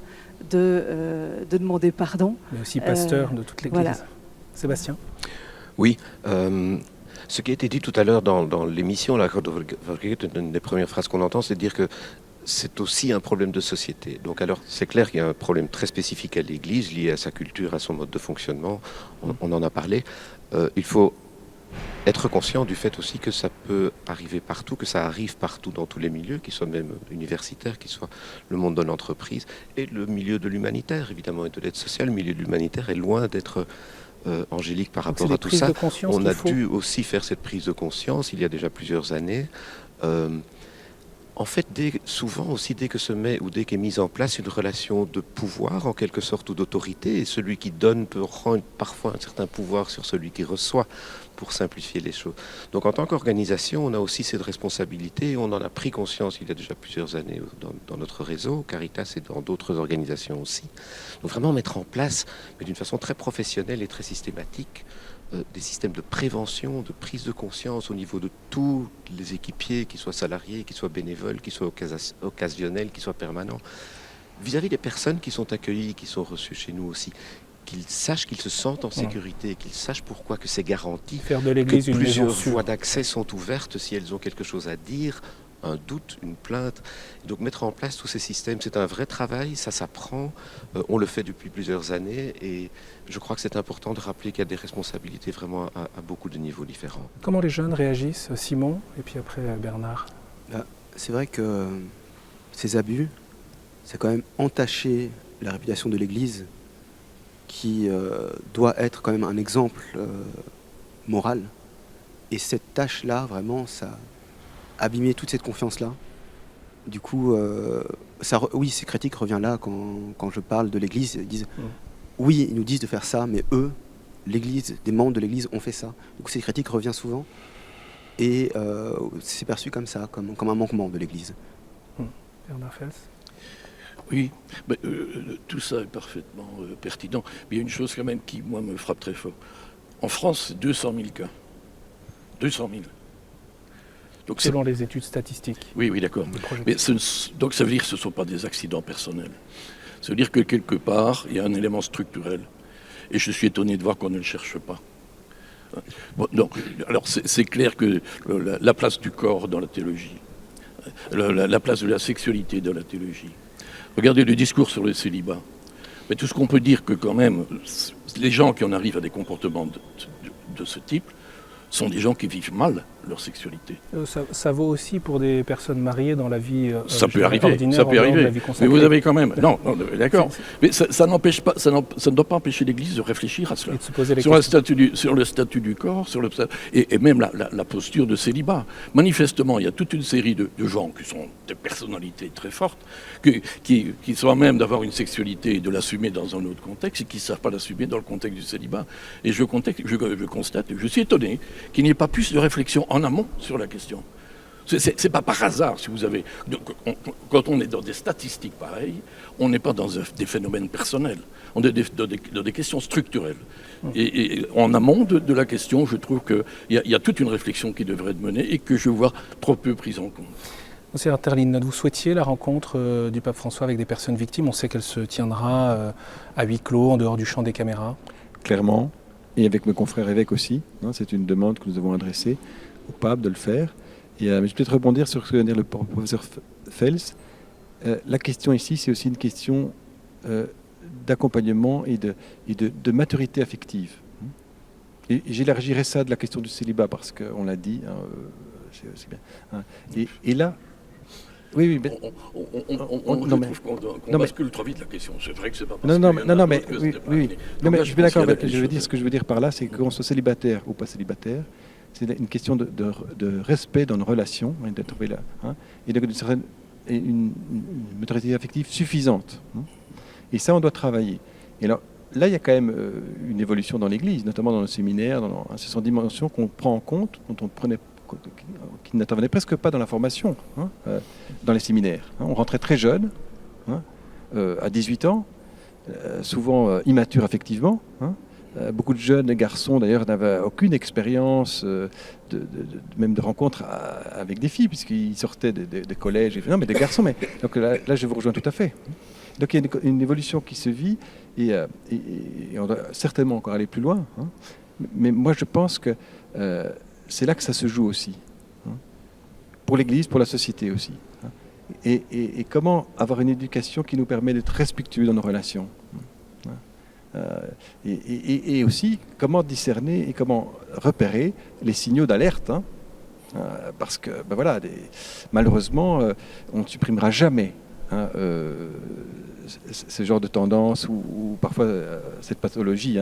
de demander pardon. Mais aussi pasteur de toute l'Église. Voilà. Sébastien? Oui, ce qui a été dit tout à l'heure dans l'émission, une des premières phrases qu'on entend, c'est de dire que c'est aussi un problème de société. Donc alors, c'est clair qu'il y a un problème très spécifique à l'Église, lié à sa culture, à son mode de fonctionnement, on en a parlé. Il faut être conscient du fait aussi que ça peut arriver partout, que ça arrive partout dans tous les milieux, qu'ils soient même universitaires, qu'ils soient le monde de l'entreprise et le milieu de l'humanitaire, évidemment, et de l'aide sociale. Le milieu de l'humanitaire est loin d'être angélique par rapport à tout ça. On a dû aussi faire cette prise de conscience il y a déjà plusieurs années. En fait, souvent aussi, dès que se met ou dès qu'est mise en place une relation de pouvoir, en quelque sorte, ou d'autorité, et celui qui donne peut rendre parfois un certain pouvoir sur celui qui reçoit, pour simplifier les choses. Donc en tant qu'organisation, on a aussi cette responsabilité, et on en a pris conscience il y a déjà plusieurs années dans notre réseau, Caritas et dans d'autres organisations aussi. Donc vraiment mettre en place, mais d'une façon très professionnelle et très systématique, des systèmes de prévention, de prise de conscience au niveau de tous les équipiers, qu'ils soient salariés, qu'ils soient bénévoles, qu'ils soient occasionnels, qu'ils soient permanents, vis-à-vis des personnes qui sont accueillies, qui sont reçues chez nous aussi, qu'ils sachent qu'ils se sentent en sécurité, qu'ils sachent pourquoi que c'est garanti, faire de l'Église que une plusieurs maison sûre. voies d'accès sont ouvertes si elles ont quelque chose à dire, un doute, une plainte. Donc mettre en place tous ces systèmes, c'est un vrai travail, ça s'apprend, on le fait depuis plusieurs années et je crois que c'est important de rappeler qu'il y a des responsabilités vraiment à beaucoup de niveaux différents. Comment les jeunes réagissent, Simon, et puis après Bernard? C'est vrai que ces abus, ça a quand même entaché la réputation de l'Église qui doit être quand même un exemple moral. Et cette tâche-là, vraiment, ça a abîmé toute cette confiance-là. Du coup, oui, ces critiques reviennent là quand je parle de l'Église. Ils disent, oui, ils nous disent de faire ça, mais eux, l'Église, des membres de l'Église ont fait ça. Du coup, ces critiques reviennent souvent. Et c'est perçu comme ça, comme un manquement de l'Église. Bernard Fels? Oui, tout ça est parfaitement pertinent. Mais il y a une chose quand même qui, moi, me frappe très fort. En France, c'est 200 000 cas. 200 000. Donc selon les études statistiques. Oui, d'accord. Mais donc ça veut dire que ce ne sont pas des accidents personnels. Ça veut dire que quelque part, il y a un élément structurel. Et je suis étonné de voir qu'on ne le cherche pas. Bon, non. Alors c'est clair que la place du corps dans la théologie, la place de la sexualité dans la théologie, regardez le discours sur le célibat. Mais tout ce qu'on peut dire que quand même, les gens qui en arrivent à des comportements de ce type sont des gens qui vivent mal leur sexualité. Ça vaut aussi pour des personnes mariées dans la vie ça peut arriver, ordinaire, ça peut arriver. Mais vous avez quand même... Non, d'accord. Mais ça n'empêche pas, ça ne doit pas empêcher l'Église de réfléchir à cela. Et de se poser les sur le statut du corps, et même la posture de célibat. Manifestement, il y a toute une série de gens qui sont des personnalités très fortes, qui sont à même d'avoir une sexualité et de l'assumer dans un autre contexte, et qui ne savent pas l'assumer dans le contexte du célibat. Et je constate, je suis étonné qu'il n'y ait pas plus de réflexion en amont sur la question. C'est pas par hasard, si vous avez... Quand on est dans des statistiques pareilles, on n'est pas dans des phénomènes personnels, on est dans des questions structurelles. Et en amont de la question, je trouve qu'il y a toute une réflexion qui devrait être menée et que je vois trop peu prise en compte. Monsieur Arterline, vous souhaitiez la rencontre du pape François avec des personnes victimes. On sait qu'elle se tiendra à huis clos, en dehors du champ des caméras. Clairement. et avec mes confrères évêques aussi. C'est une demande que nous avons adressée au pape de le faire. Et je vais peut-être rebondir sur ce que vient de dire le professeur Fels. La question ici, c'est aussi une question d'accompagnement et de maturité affective. Et j'élargirais ça de la question du célibat, parce qu'on l'a dit, c'est bien. Et là... Oui, mais... Je trouve qu'on bascule trop vite la question. C'est vrai que c'est pas parce mais je suis d'accord. Ce que je veux dire par là, c'est qu'on soit célibataire ou pas célibataire, c'est une question de respect dans nos relations, de trouver là, et une maturité affective suffisante. Et ça, on doit travailler. Et alors, là, il y a quand même une évolution dans l'Église, notamment dans le séminaire. Ce sont des dimensions qu'on prend en compte, qui n'intervenaient presque pas dans la formation, dans les séminaires. On rentrait très jeune, à 18 ans, souvent immature affectivement. Beaucoup de jeunes garçons, d'ailleurs, n'avaient aucune expérience, même de rencontre avec des filles, puisqu'ils sortaient des collèges. Non, mais des garçons. Donc là, je vous rejoins tout à fait. Donc il y a une évolution qui se vit, et on doit certainement encore aller plus loin. Mais moi, je pense que c'est là que ça se joue aussi. Pour l'Église, pour la société aussi. Et comment avoir une éducation qui nous permet d'être respectueux dans nos relations. Et aussi comment discerner et comment repérer les signaux d'alerte, parce que malheureusement on ne supprimera jamais ce genre de tendance ou parfois cette pathologie,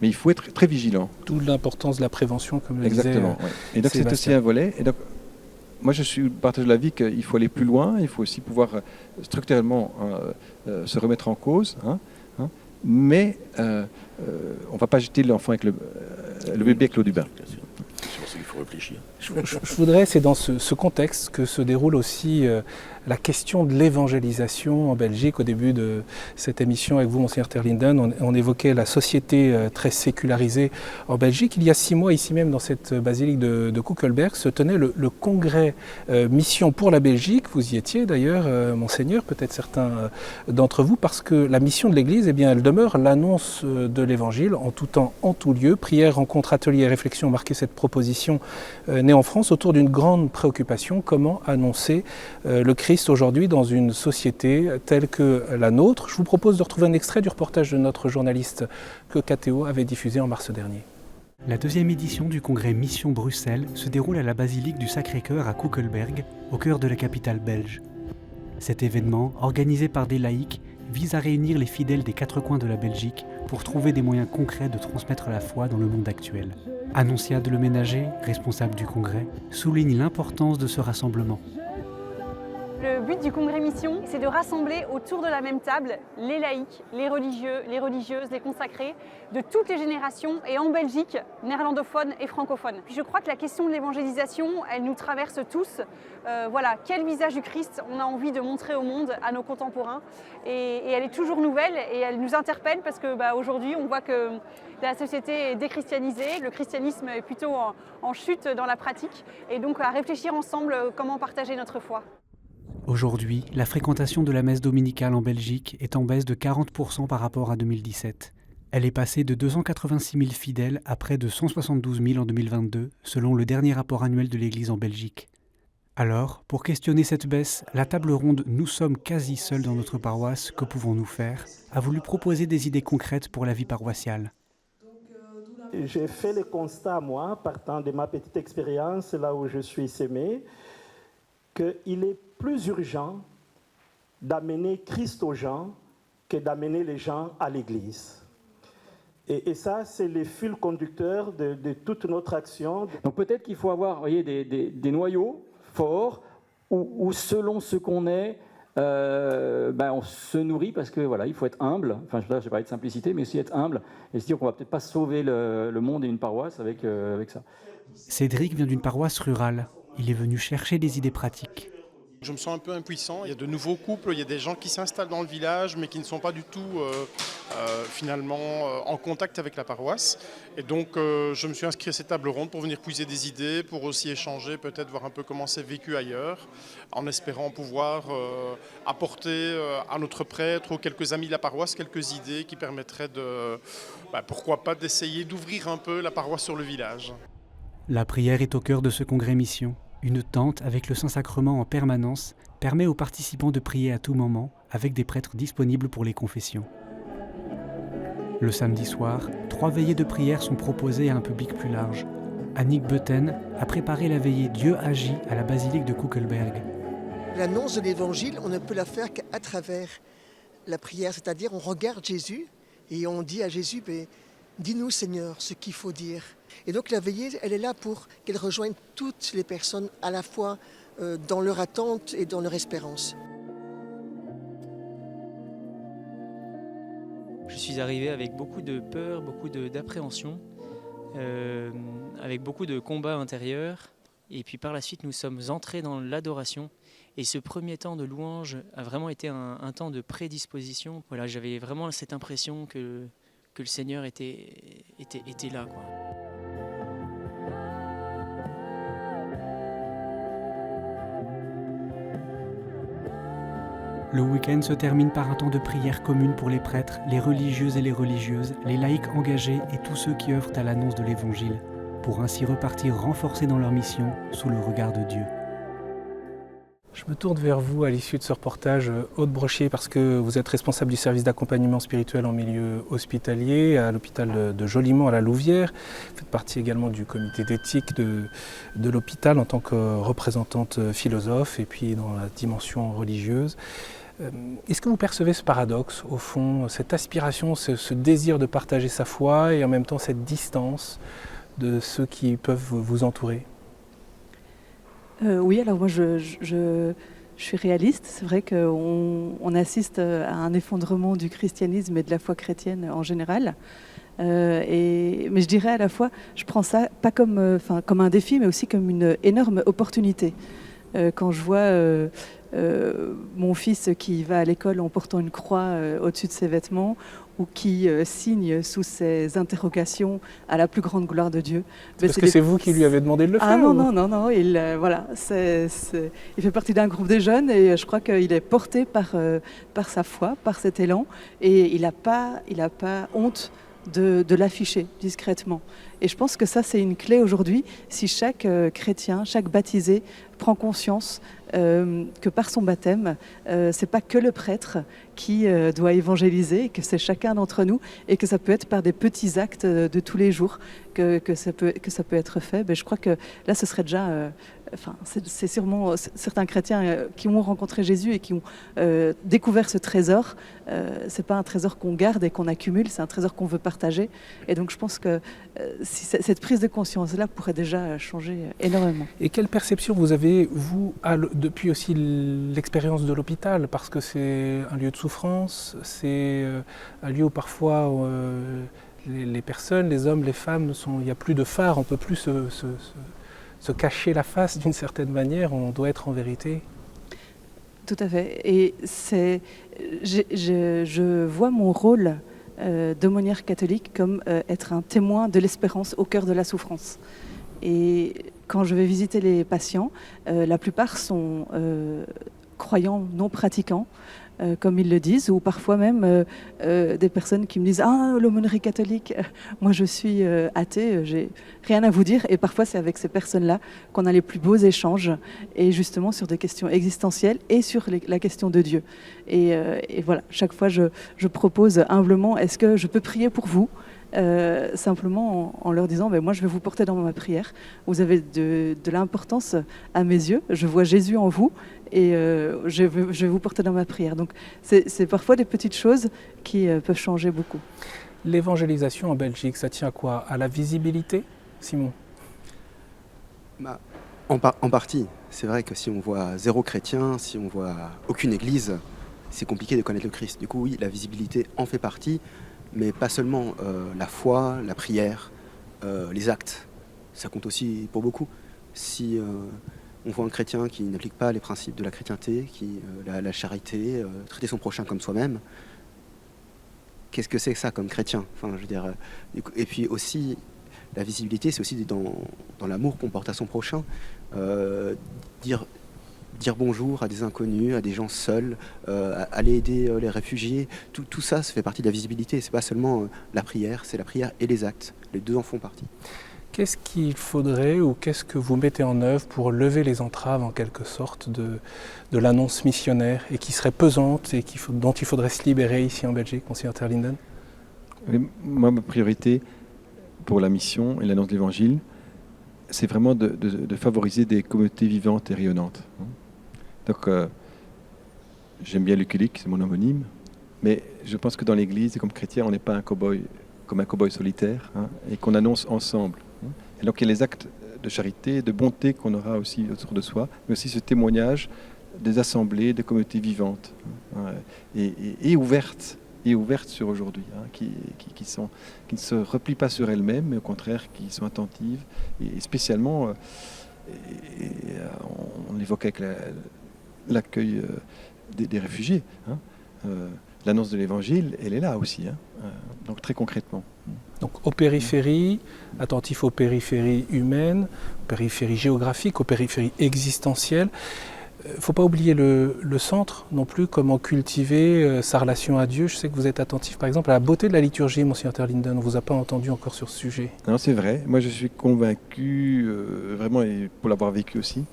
mais il faut être très vigilant. D'où l'importance de la prévention, comme le disait Exactement. Et donc c'est aussi un volet. Et donc moi je partage l'avis qu'il faut aller plus loin, il faut aussi pouvoir structurellement se remettre en cause. Mais on ne va pas jeter l'enfant avec le bébé avec l'eau du bain. C'est pour ça qu'il faut réfléchir. Je voudrais, c'est dans ce contexte que se déroule aussi la question de l'évangélisation en Belgique. Au début de cette émission avec vous, Monseigneur Terlinden, on évoquait la société très sécularisée en Belgique. Il y a 6 mois, ici même, dans cette basilique de Koekelberg, se tenait le congrès Mission pour la Belgique. Vous y étiez d'ailleurs, Monseigneur, peut-être certains d'entre vous, parce que la mission de l'Église, elle demeure l'annonce de l'Évangile en tout temps, en tout lieu. Prières, rencontres, ateliers et réflexions ont marqué cette proposition née en France autour d'une grande préoccupation: comment annoncer le Christ aujourd'hui dans une société telle que la nôtre. Je vous propose de retrouver un extrait du reportage de notre journaliste que KTO avait diffusé en mars dernier. La 2e édition du congrès Mission Bruxelles se déroule à la basilique du Sacré-Cœur à Koekelberg, au cœur de la capitale belge. Cet événement, organisé par des laïcs, vise à réunir les fidèles des 4 coins de la Belgique pour trouver des moyens concrets de transmettre la foi dans le monde actuel. Annonciade Le Ménager, responsable du congrès, souligne l'importance de ce rassemblement. Le but du congrès Mission, c'est de rassembler autour de la même table les laïcs, les religieux, les religieuses, les consacrés de toutes les générations, et en Belgique, néerlandophone et francophone. Puis je crois que la question de l'évangélisation, elle nous traverse tous. Quel visage du Christ on a envie de montrer au monde, à nos contemporains, et elle est toujours nouvelle et elle nous interpelle parce que aujourd'hui on voit que la société est déchristianisée, le christianisme est plutôt en chute dans la pratique, et donc à réfléchir ensemble comment partager notre foi. Aujourd'hui, la fréquentation de la messe dominicale en Belgique est en baisse de 40% par rapport à 2017. Elle est passée de 286 000 fidèles à près de 172 000 en 2022, selon le dernier rapport annuel de l'Église en Belgique. Alors, pour questionner cette baisse, la table ronde « Nous sommes quasi seuls dans notre paroisse, que pouvons-nous faire ?» a voulu proposer des idées concrètes pour la vie paroissiale. J'ai fait le constat, moi, partant de ma petite expérience, là où je suis sémé, qu'il est plus urgent d'amener Christ aux gens que d'amener les gens à l'Église. Et ça, c'est le fil conducteur de toute notre action. Donc peut-être qu'il faut avoir des noyaux forts où selon ce qu'on est, on se nourrit, parce que il faut être humble. Enfin, je vais parler de simplicité, mais aussi être humble et se dire qu'on va peut-être pas sauver le monde et une paroisse avec ça. Cédric vient d'une paroisse rurale. Il est venu chercher des idées pratiques. Je me sens un peu impuissant. Il y a de nouveaux couples, il y a des gens qui s'installent dans le village mais qui ne sont pas du tout finalement en contact avec la paroisse. Et donc je me suis inscrit à cette table ronde pour venir puiser des idées, pour aussi échanger, peut-être voir un peu comment c'est vécu ailleurs, en espérant pouvoir apporter à notre prêtre ou quelques amis de la paroisse quelques idées qui permettraient pourquoi pas d'essayer d'ouvrir un peu la paroisse sur le village. La prière est au cœur de ce congrès mission. Une tente avec le Saint-Sacrement en permanence permet aux participants de prier à tout moment avec des prêtres disponibles pour les confessions. Le samedi soir, 3 veillées de prière sont proposées à un public plus large. Annick Beuten a préparé la veillée Dieu agit à la basilique de Kuckelberg. L'annonce de l'Évangile, on ne peut la faire qu'à travers la prière, c'est-à-dire on regarde Jésus et on dit à Jésus dis-nous Seigneur ce qu'il faut dire. Et donc la veillée, elle est là pour qu'elle rejoigne toutes les personnes à la fois dans leur attente et dans leur espérance. Je suis arrivé avec beaucoup de peur, beaucoup d'appréhension, avec beaucoup de combats intérieurs. Et puis par la suite, nous sommes entrés dans l'adoration. Et ce premier temps de louange a vraiment été un temps de prédisposition. Voilà, j'avais vraiment cette impression que le Seigneur était là, quoi. Le week-end se termine par un temps de prière commune pour les prêtres, les religieuses et les religieuses, les laïcs engagés et tous ceux qui œuvrent à l'annonce de l'Évangile, pour ainsi repartir renforcés dans leur mission sous le regard de Dieu. Je me tourne vers vous à l'issue de ce reportage, Aude Brochier, parce que vous êtes responsable du service d'accompagnement spirituel en milieu hospitalier à l'hôpital de Jolimont à la Louvière. Vous faites partie également du comité d'éthique de l'hôpital en tant que représentante philosophe et puis dans la dimension religieuse. Est-ce que vous percevez ce paradoxe, au fond, cette aspiration, ce désir de partager sa foi et en même temps cette distance de ceux qui peuvent vous entourer ? Oui, alors moi je suis réaliste. C'est vrai qu'on assiste à un effondrement du christianisme et de la foi chrétienne en général. Mais je dirais à la fois, je prends ça pas comme un défi, mais aussi comme une énorme opportunité. Quand je vois mon fils qui va à l'école en portant une croix au-dessus de ses vêtements, ou qui signe sous ses interrogations à la plus grande gloire de Dieu. Parce que c'est vous qui lui avez demandé de le faire? Ah non, il fait partie d'un groupe de jeunes et je crois qu'il est porté par sa foi, par cet élan, et il n'a pas honte de l'afficher discrètement. Et je pense que ça, c'est une clé aujourd'hui, si chaque chrétien, chaque baptisé prend conscience que par son baptême, c'est pas que le prêtre qui doit évangéliser, que c'est chacun d'entre nous, et que ça peut être par des petits actes de tous les jours que ça peut être fait. Mais je crois que là, ce serait déjà... c'est sûrement certains chrétiens qui ont rencontré Jésus et qui ont découvert ce trésor. C'est pas un trésor qu'on garde et qu'on accumule, c'est un trésor qu'on veut partager. Et donc je pense que cette prise de conscience-là pourrait déjà changer énormément. Et quelle perception vous avez, vous, depuis aussi l'expérience de l'hôpital? Parce que c'est un lieu de souffrance, c'est un lieu où parfois les personnes, les hommes, les femmes, il n'y a plus de phare, on ne peut plus se cacher la face d'une certaine manière, on doit être en vérité. Tout à fait. Et je vois mon rôle d'aumônière catholique comme être un témoin de l'espérance au cœur de la souffrance. Et quand je vais visiter les patients, la plupart sont croyants non pratiquants, comme ils le disent, ou parfois même des personnes qui me disent « Ah, l'aumônerie catholique, moi je suis athée, j'ai rien à vous dire ». Et parfois c'est avec ces personnes-là qu'on a les plus beaux échanges, et justement sur des questions existentielles et sur la question de Dieu. Et voilà, chaque fois je propose humblement « Est-ce que je peux prier pour vous ?» simplement en leur disant moi je vais vous porter dans ma prière, vous avez de l'importance à mes yeux, je vois Jésus en vous et je vais vous porter dans ma prière. Donc c'est parfois des petites choses qui peuvent changer beaucoup. L'évangélisation en Belgique, ça tient à quoi? À la visibilité, Simon? En partie. C'est vrai que si on voit 0 chrétien, si on voit aucune église, c'est compliqué de connaître le Christ. Du coup oui, la visibilité en fait partie, mais pas seulement la foi, la prière, les actes. Ça compte aussi pour beaucoup. Si on voit un chrétien qui n'applique pas les principes de la chrétienté, la charité, traiter son prochain comme soi-même. Qu'est-ce que c'est que ça comme chrétien? Enfin, je veux dire, et puis aussi, la visibilité, c'est aussi dans l'amour qu'on porte à son prochain. Dire bonjour à des inconnus, à des gens seuls, aller aider les réfugiés, tout ça, ça fait partie de la visibilité. C'est pas seulement la prière, c'est la prière et les actes. Les deux en font partie. Qu'est-ce qu'il faudrait ou qu'est-ce que vous mettez en œuvre pour lever les entraves en quelque sorte de l'annonce missionnaire et qui serait pesante et dont il faudrait se libérer ici en Belgique, Monseigneur Terlinden? Moi, ma priorité pour la mission et l'annonce de l'Évangile, c'est vraiment de favoriser des communautés vivantes et rayonnantes. Donc, j'aime bien Luculique, c'est mon homonyme, mais je pense que dans l'Église, comme chrétien, on n'est pas comme un cow-boy solitaire, et qu'on annonce ensemble. Et donc, il y a les actes de charité, de bonté qu'on aura aussi autour de soi, mais aussi ce témoignage des assemblées, des communautés vivantes et ouvertes sur aujourd'hui, qui ne se replient pas sur elles-mêmes, mais au contraire qui sont attentives, et spécialement, on évoque avec l'accueil des réfugiés. L'annonce de l'Évangile, elle est là aussi, donc très concrètement. Donc aux périphéries, attentif aux périphéries humaines, aux périphéries géographiques, aux périphéries existentielles. Il ne faut pas oublier le centre non plus, comment cultiver sa relation à Dieu. Je sais que vous êtes attentif par exemple à la beauté de la liturgie, Monseigneur Terlinden. On ne vous a pas entendu encore sur ce sujet. Non, c'est vrai. Moi je suis convaincu, vraiment, et pour l'avoir vécu aussi,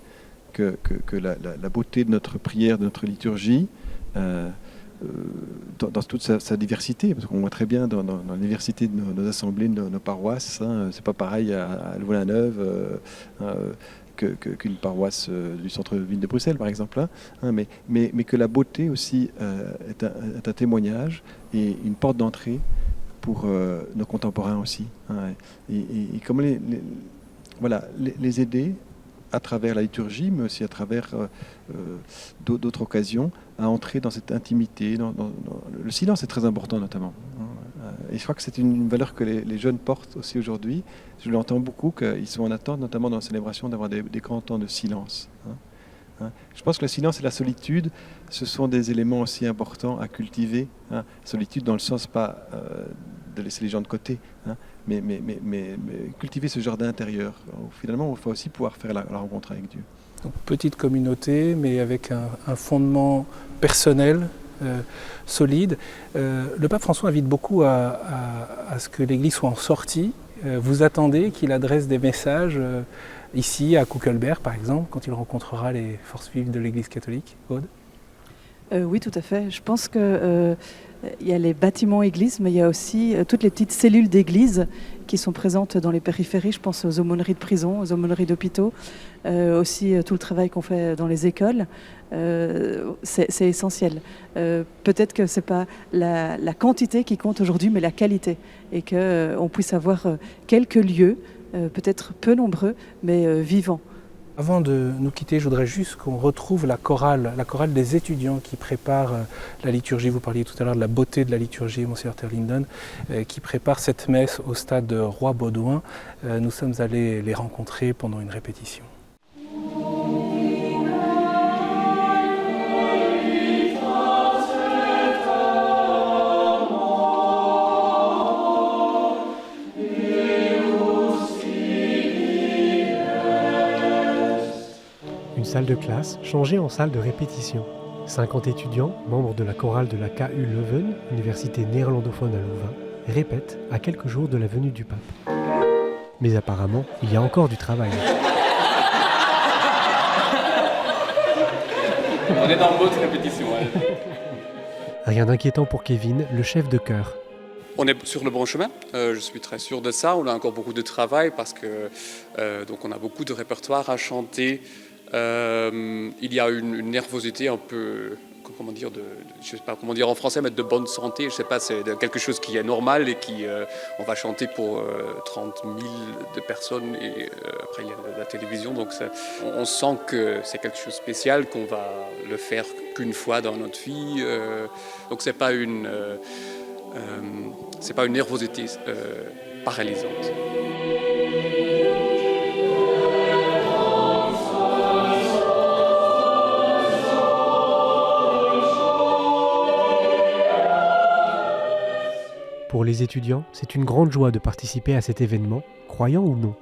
que la beauté de notre prière, de notre liturgie, dans toute sa diversité, parce qu'on voit très bien dans la diversité de nos assemblées, de nos paroisses, c'est pas pareil à Louvain-la-Neuve qu'une paroisse du centre-ville de Bruxelles, par exemple, mais que la beauté aussi est un témoignage et une porte d'entrée pour nos contemporains aussi, et comment les aider à travers la liturgie, mais aussi à travers d'autres occasions, à entrer dans cette intimité. Le silence est très important, notamment. Et je crois que c'est une valeur que les jeunes portent aussi aujourd'hui. Je l'entends beaucoup, qu'ils sont en attente, notamment dans la célébration, d'avoir des grands temps de silence. Je pense que le silence et la solitude, ce sont des éléments aussi importants à cultiver. Solitude dans le sens pas de laisser les gens de côté, mais cultiver ce jardin intérieur. Finalement, il faut aussi pouvoir faire la rencontre avec Dieu. Donc, petite communauté, mais avec un fondement personnel, solide. Le pape François invite beaucoup à ce que l'Église soit en sortie. Vous attendez qu'il adresse des messages ici, à Kuckelberg, par exemple, quand il rencontrera les forces vives de l'Église catholique? Aude? Oui, tout à fait. Je pense qu'il y a les bâtiments églises, mais il y a aussi toutes les petites cellules d'église qui sont présentes dans les périphéries. Je pense aux aumôneries de prison, aux aumôneries d'hôpitaux, aussi tout le travail qu'on fait dans les écoles. C'est essentiel. Peut-être que ce n'est pas la quantité qui compte aujourd'hui, mais la qualité. Et qu'on puisse avoir quelques lieux, peut-être peu nombreux, mais vivants. Avant de nous quitter, je voudrais juste qu'on retrouve la chorale des étudiants qui préparent la liturgie. Vous parliez tout à l'heure de la beauté de la liturgie, Monseigneur Terlinden, qui prépare cette messe au stade Roi-Baudouin. Nous sommes allés les rencontrer pendant une répétition. Salle de classe changée en salle de répétition. 50 étudiants, membres de la chorale de la KU Leuven, université néerlandophone à Louvain, répètent à quelques jours de la venue du pape. Mais apparemment, il y a encore du travail. On est dans le mode répétition. Rien d'inquiétant pour Kevin, le chef de chœur. On est sur le bon chemin, je suis très sûr de ça. On a encore beaucoup de travail parce que donc on a beaucoup de répertoire à chanter. Il y a une nervosité un peu, comment dire, je sais pas comment dire en français, mais de bonne santé. Je sais pas, c'est quelque chose qui est normal et qui, on va chanter pour 30 000 de personnes et après il y a la télévision, donc on sent que c'est quelque chose de spécial, qu'on va le faire qu'une fois dans notre vie. Donc c'est pas une nervosité paralysante. les étudiants, c'est une grande joie de participer à cet événement, croyant ou non.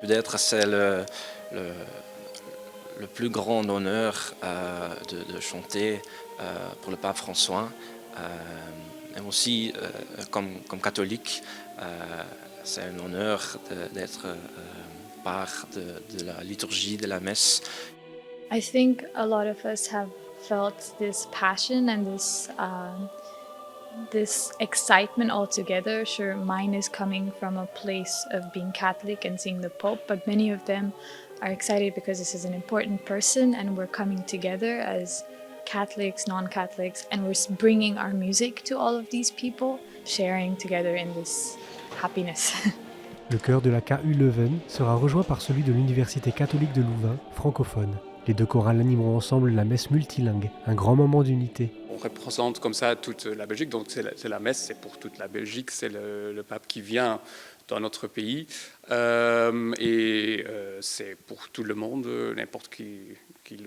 Peut-être c'est le plus grand honneur de chanter pour le pape François. Et aussi, comme catholique, c'est un honneur d'être part de la liturgie de la messe. I think a lot of us have felt this passion and this excitement all together. Sure, mine is coming from a place of being Catholic and seeing the Pope, but many of them are excited because this is an important person and we're coming together as Catholics, non-Catholics, and we're bringing our music to all of these people, sharing together in this happiness. Le chœur de la KU Leuven sera rejoint par celui de l'Université catholique de Louvain, francophone. Les deux chorales animeront ensemble la messe multilingue, un grand moment d'unité. On représente comme ça toute la Belgique, donc c'est la messe, c'est pour toute la Belgique, c'est le pape qui vient dans notre pays, et c'est pour tout le monde, n'importe qui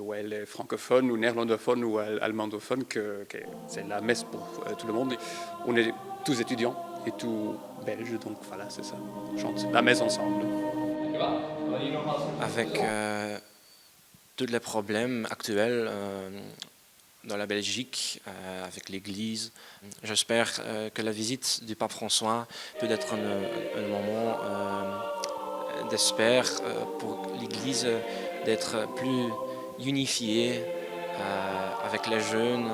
ou elle est francophone ou néerlandophone ou allemandophone, que c'est la messe pour tout le monde. Et on est tous étudiants et tous belges, donc voilà, c'est ça, on chante la messe ensemble. Avec tous les problèmes actuels dans la Belgique, avec l'Église, j'espère que la visite du pape François peut être un moment d'espoir pour l'Église d'être plus unifiée avec les jeunes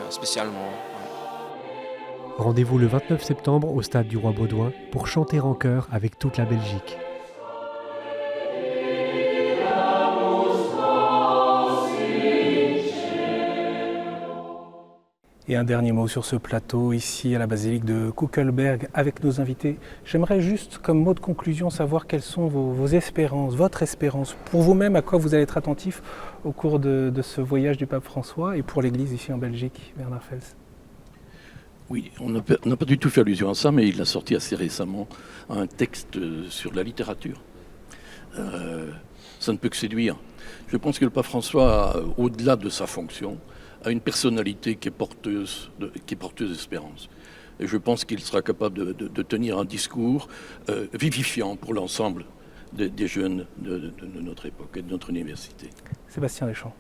spécialement. Rendez-vous le 29 septembre au stade du Roi Baudouin pour chanter en chœur avec toute la Belgique. Et un dernier mot sur ce plateau, ici à la basilique de Kuckelberg, avec nos invités. J'aimerais juste, comme mot de conclusion, savoir quelles sont vos espérances, votre espérance, pour vous-même, à quoi vous allez être attentif au cours de ce voyage du pape François et pour l'Église ici en Belgique, Bernard Fels. Oui, on n'a pas du tout fait allusion à ça, mais il a sorti assez récemment un texte sur la littérature. Ça ne peut que séduire. Je pense que le pape François, au-delà de sa fonction, a une personnalité qui est porteuse d'espérance. Et je pense qu'il sera capable de tenir un discours vivifiant pour l'ensemble des jeunes de notre époque et de notre université. Sébastien Deschamps.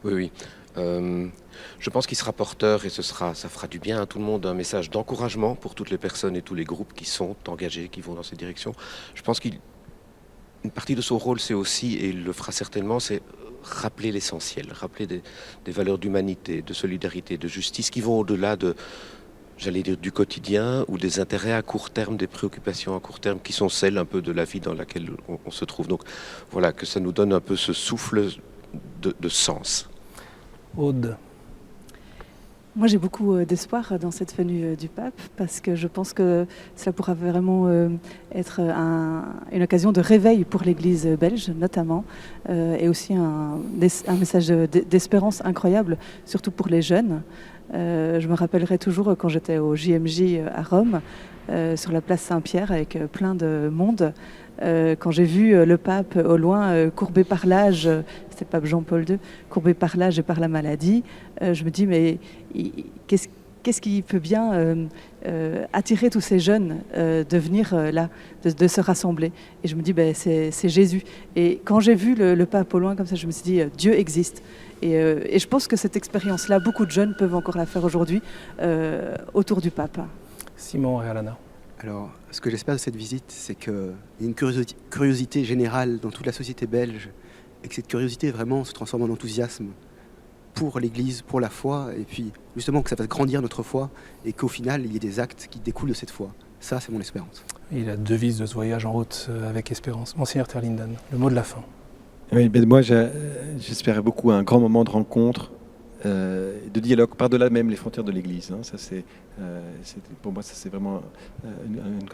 Oui. Je pense qu'il sera porteur et ça fera du bien à tout le monde, un message d'encouragement pour toutes les personnes et tous les groupes qui sont engagés, qui vont dans cette direction. Je pense qu'une partie de son rôle, c'est aussi, et il le fera certainement, c'est rappeler l'essentiel, rappeler des valeurs d'humanité, de solidarité, de justice qui vont au-delà du quotidien ou des intérêts à court terme, des préoccupations à court terme qui sont celles un peu de la vie dans laquelle on se trouve. Donc voilà, que ça nous donne un peu ce souffle de sens. Aude. Moi, j'ai beaucoup d'espoir dans cette venue du pape parce que je pense que cela pourra vraiment être une occasion de réveil pour l'Église belge, notamment, et aussi un message d'espérance incroyable, surtout pour les jeunes. Je me rappellerai toujours quand j'étais au JMJ à Rome, sur la place Saint-Pierre, avec plein de monde. Quand j'ai vu le pape au loin, courbé par l'âge, c'était le pape Jean-Paul II, courbé par l'âge et par la maladie, je me dis, mais qu'est-ce qui peut bien attirer tous ces jeunes de venir là, de se rassembler? Et je me dis, c'est Jésus. Et quand j'ai vu le pape au loin comme ça, je me suis dit, Dieu existe. Et je pense que cette expérience-là, beaucoup de jeunes peuvent encore la faire aujourd'hui autour du pape. Simon et Alana. Alors, ce que j'espère de cette visite, c'est qu'il y a une curiosité générale dans toute la société belge et que cette curiosité vraiment se transforme en enthousiasme pour l'Église, pour la foi, et puis justement que ça fasse grandir notre foi et qu'au final, il y ait des actes qui découlent de cette foi. Ça, c'est mon espérance. Et la devise de ce voyage en route avec espérance. Monseigneur Terlinden, le mot de la fin. Oui, moi, j'espérais beaucoup un grand moment de rencontre, de dialogue par-delà même les frontières de l'Église. Ça, pour moi, ça c'est vraiment un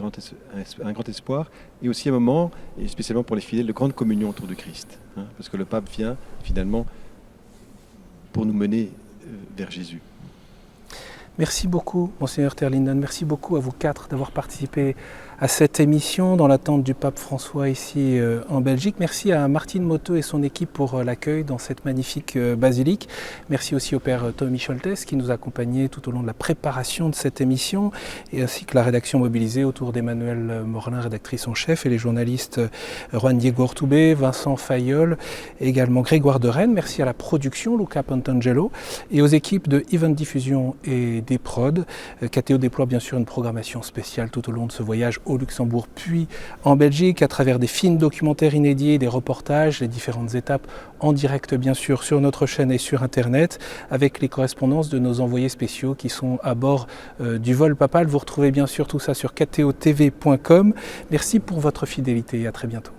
grand espoir. Et aussi un moment, et spécialement pour les fidèles, de grande communion autour de Christ. Parce que le pape vient finalement pour nous mener vers Jésus. Merci beaucoup, Monseigneur Terlinden. Merci beaucoup à vous quatre d'avoir participé à cette émission dans l'attente du pape François ici en Belgique. Merci à Martine Moteux et son équipe pour l'accueil dans cette magnifique basilique. Merci aussi au père Tommy Scholtes qui nous a accompagnés tout au long de la préparation de cette émission et ainsi que la rédaction mobilisée autour d'Emmanuel Morlin, rédactrice en chef, et les journalistes Juan Diego Ortubé, Vincent Fayol et également Grégoire de Rennes. Merci à la production Luca Pantangelo et aux équipes de Event Diffusion et des Prod. KTO déploie bien sûr une programmation spéciale tout au long de ce voyage au Luxembourg puis en Belgique à travers des films documentaires inédits, des reportages, les différentes étapes en direct bien sûr sur notre chaîne et sur internet avec les correspondances de nos envoyés spéciaux qui sont à bord du vol papal. Vous retrouvez bien sûr tout ça sur ktotv.com. Merci pour votre fidélité et à très bientôt.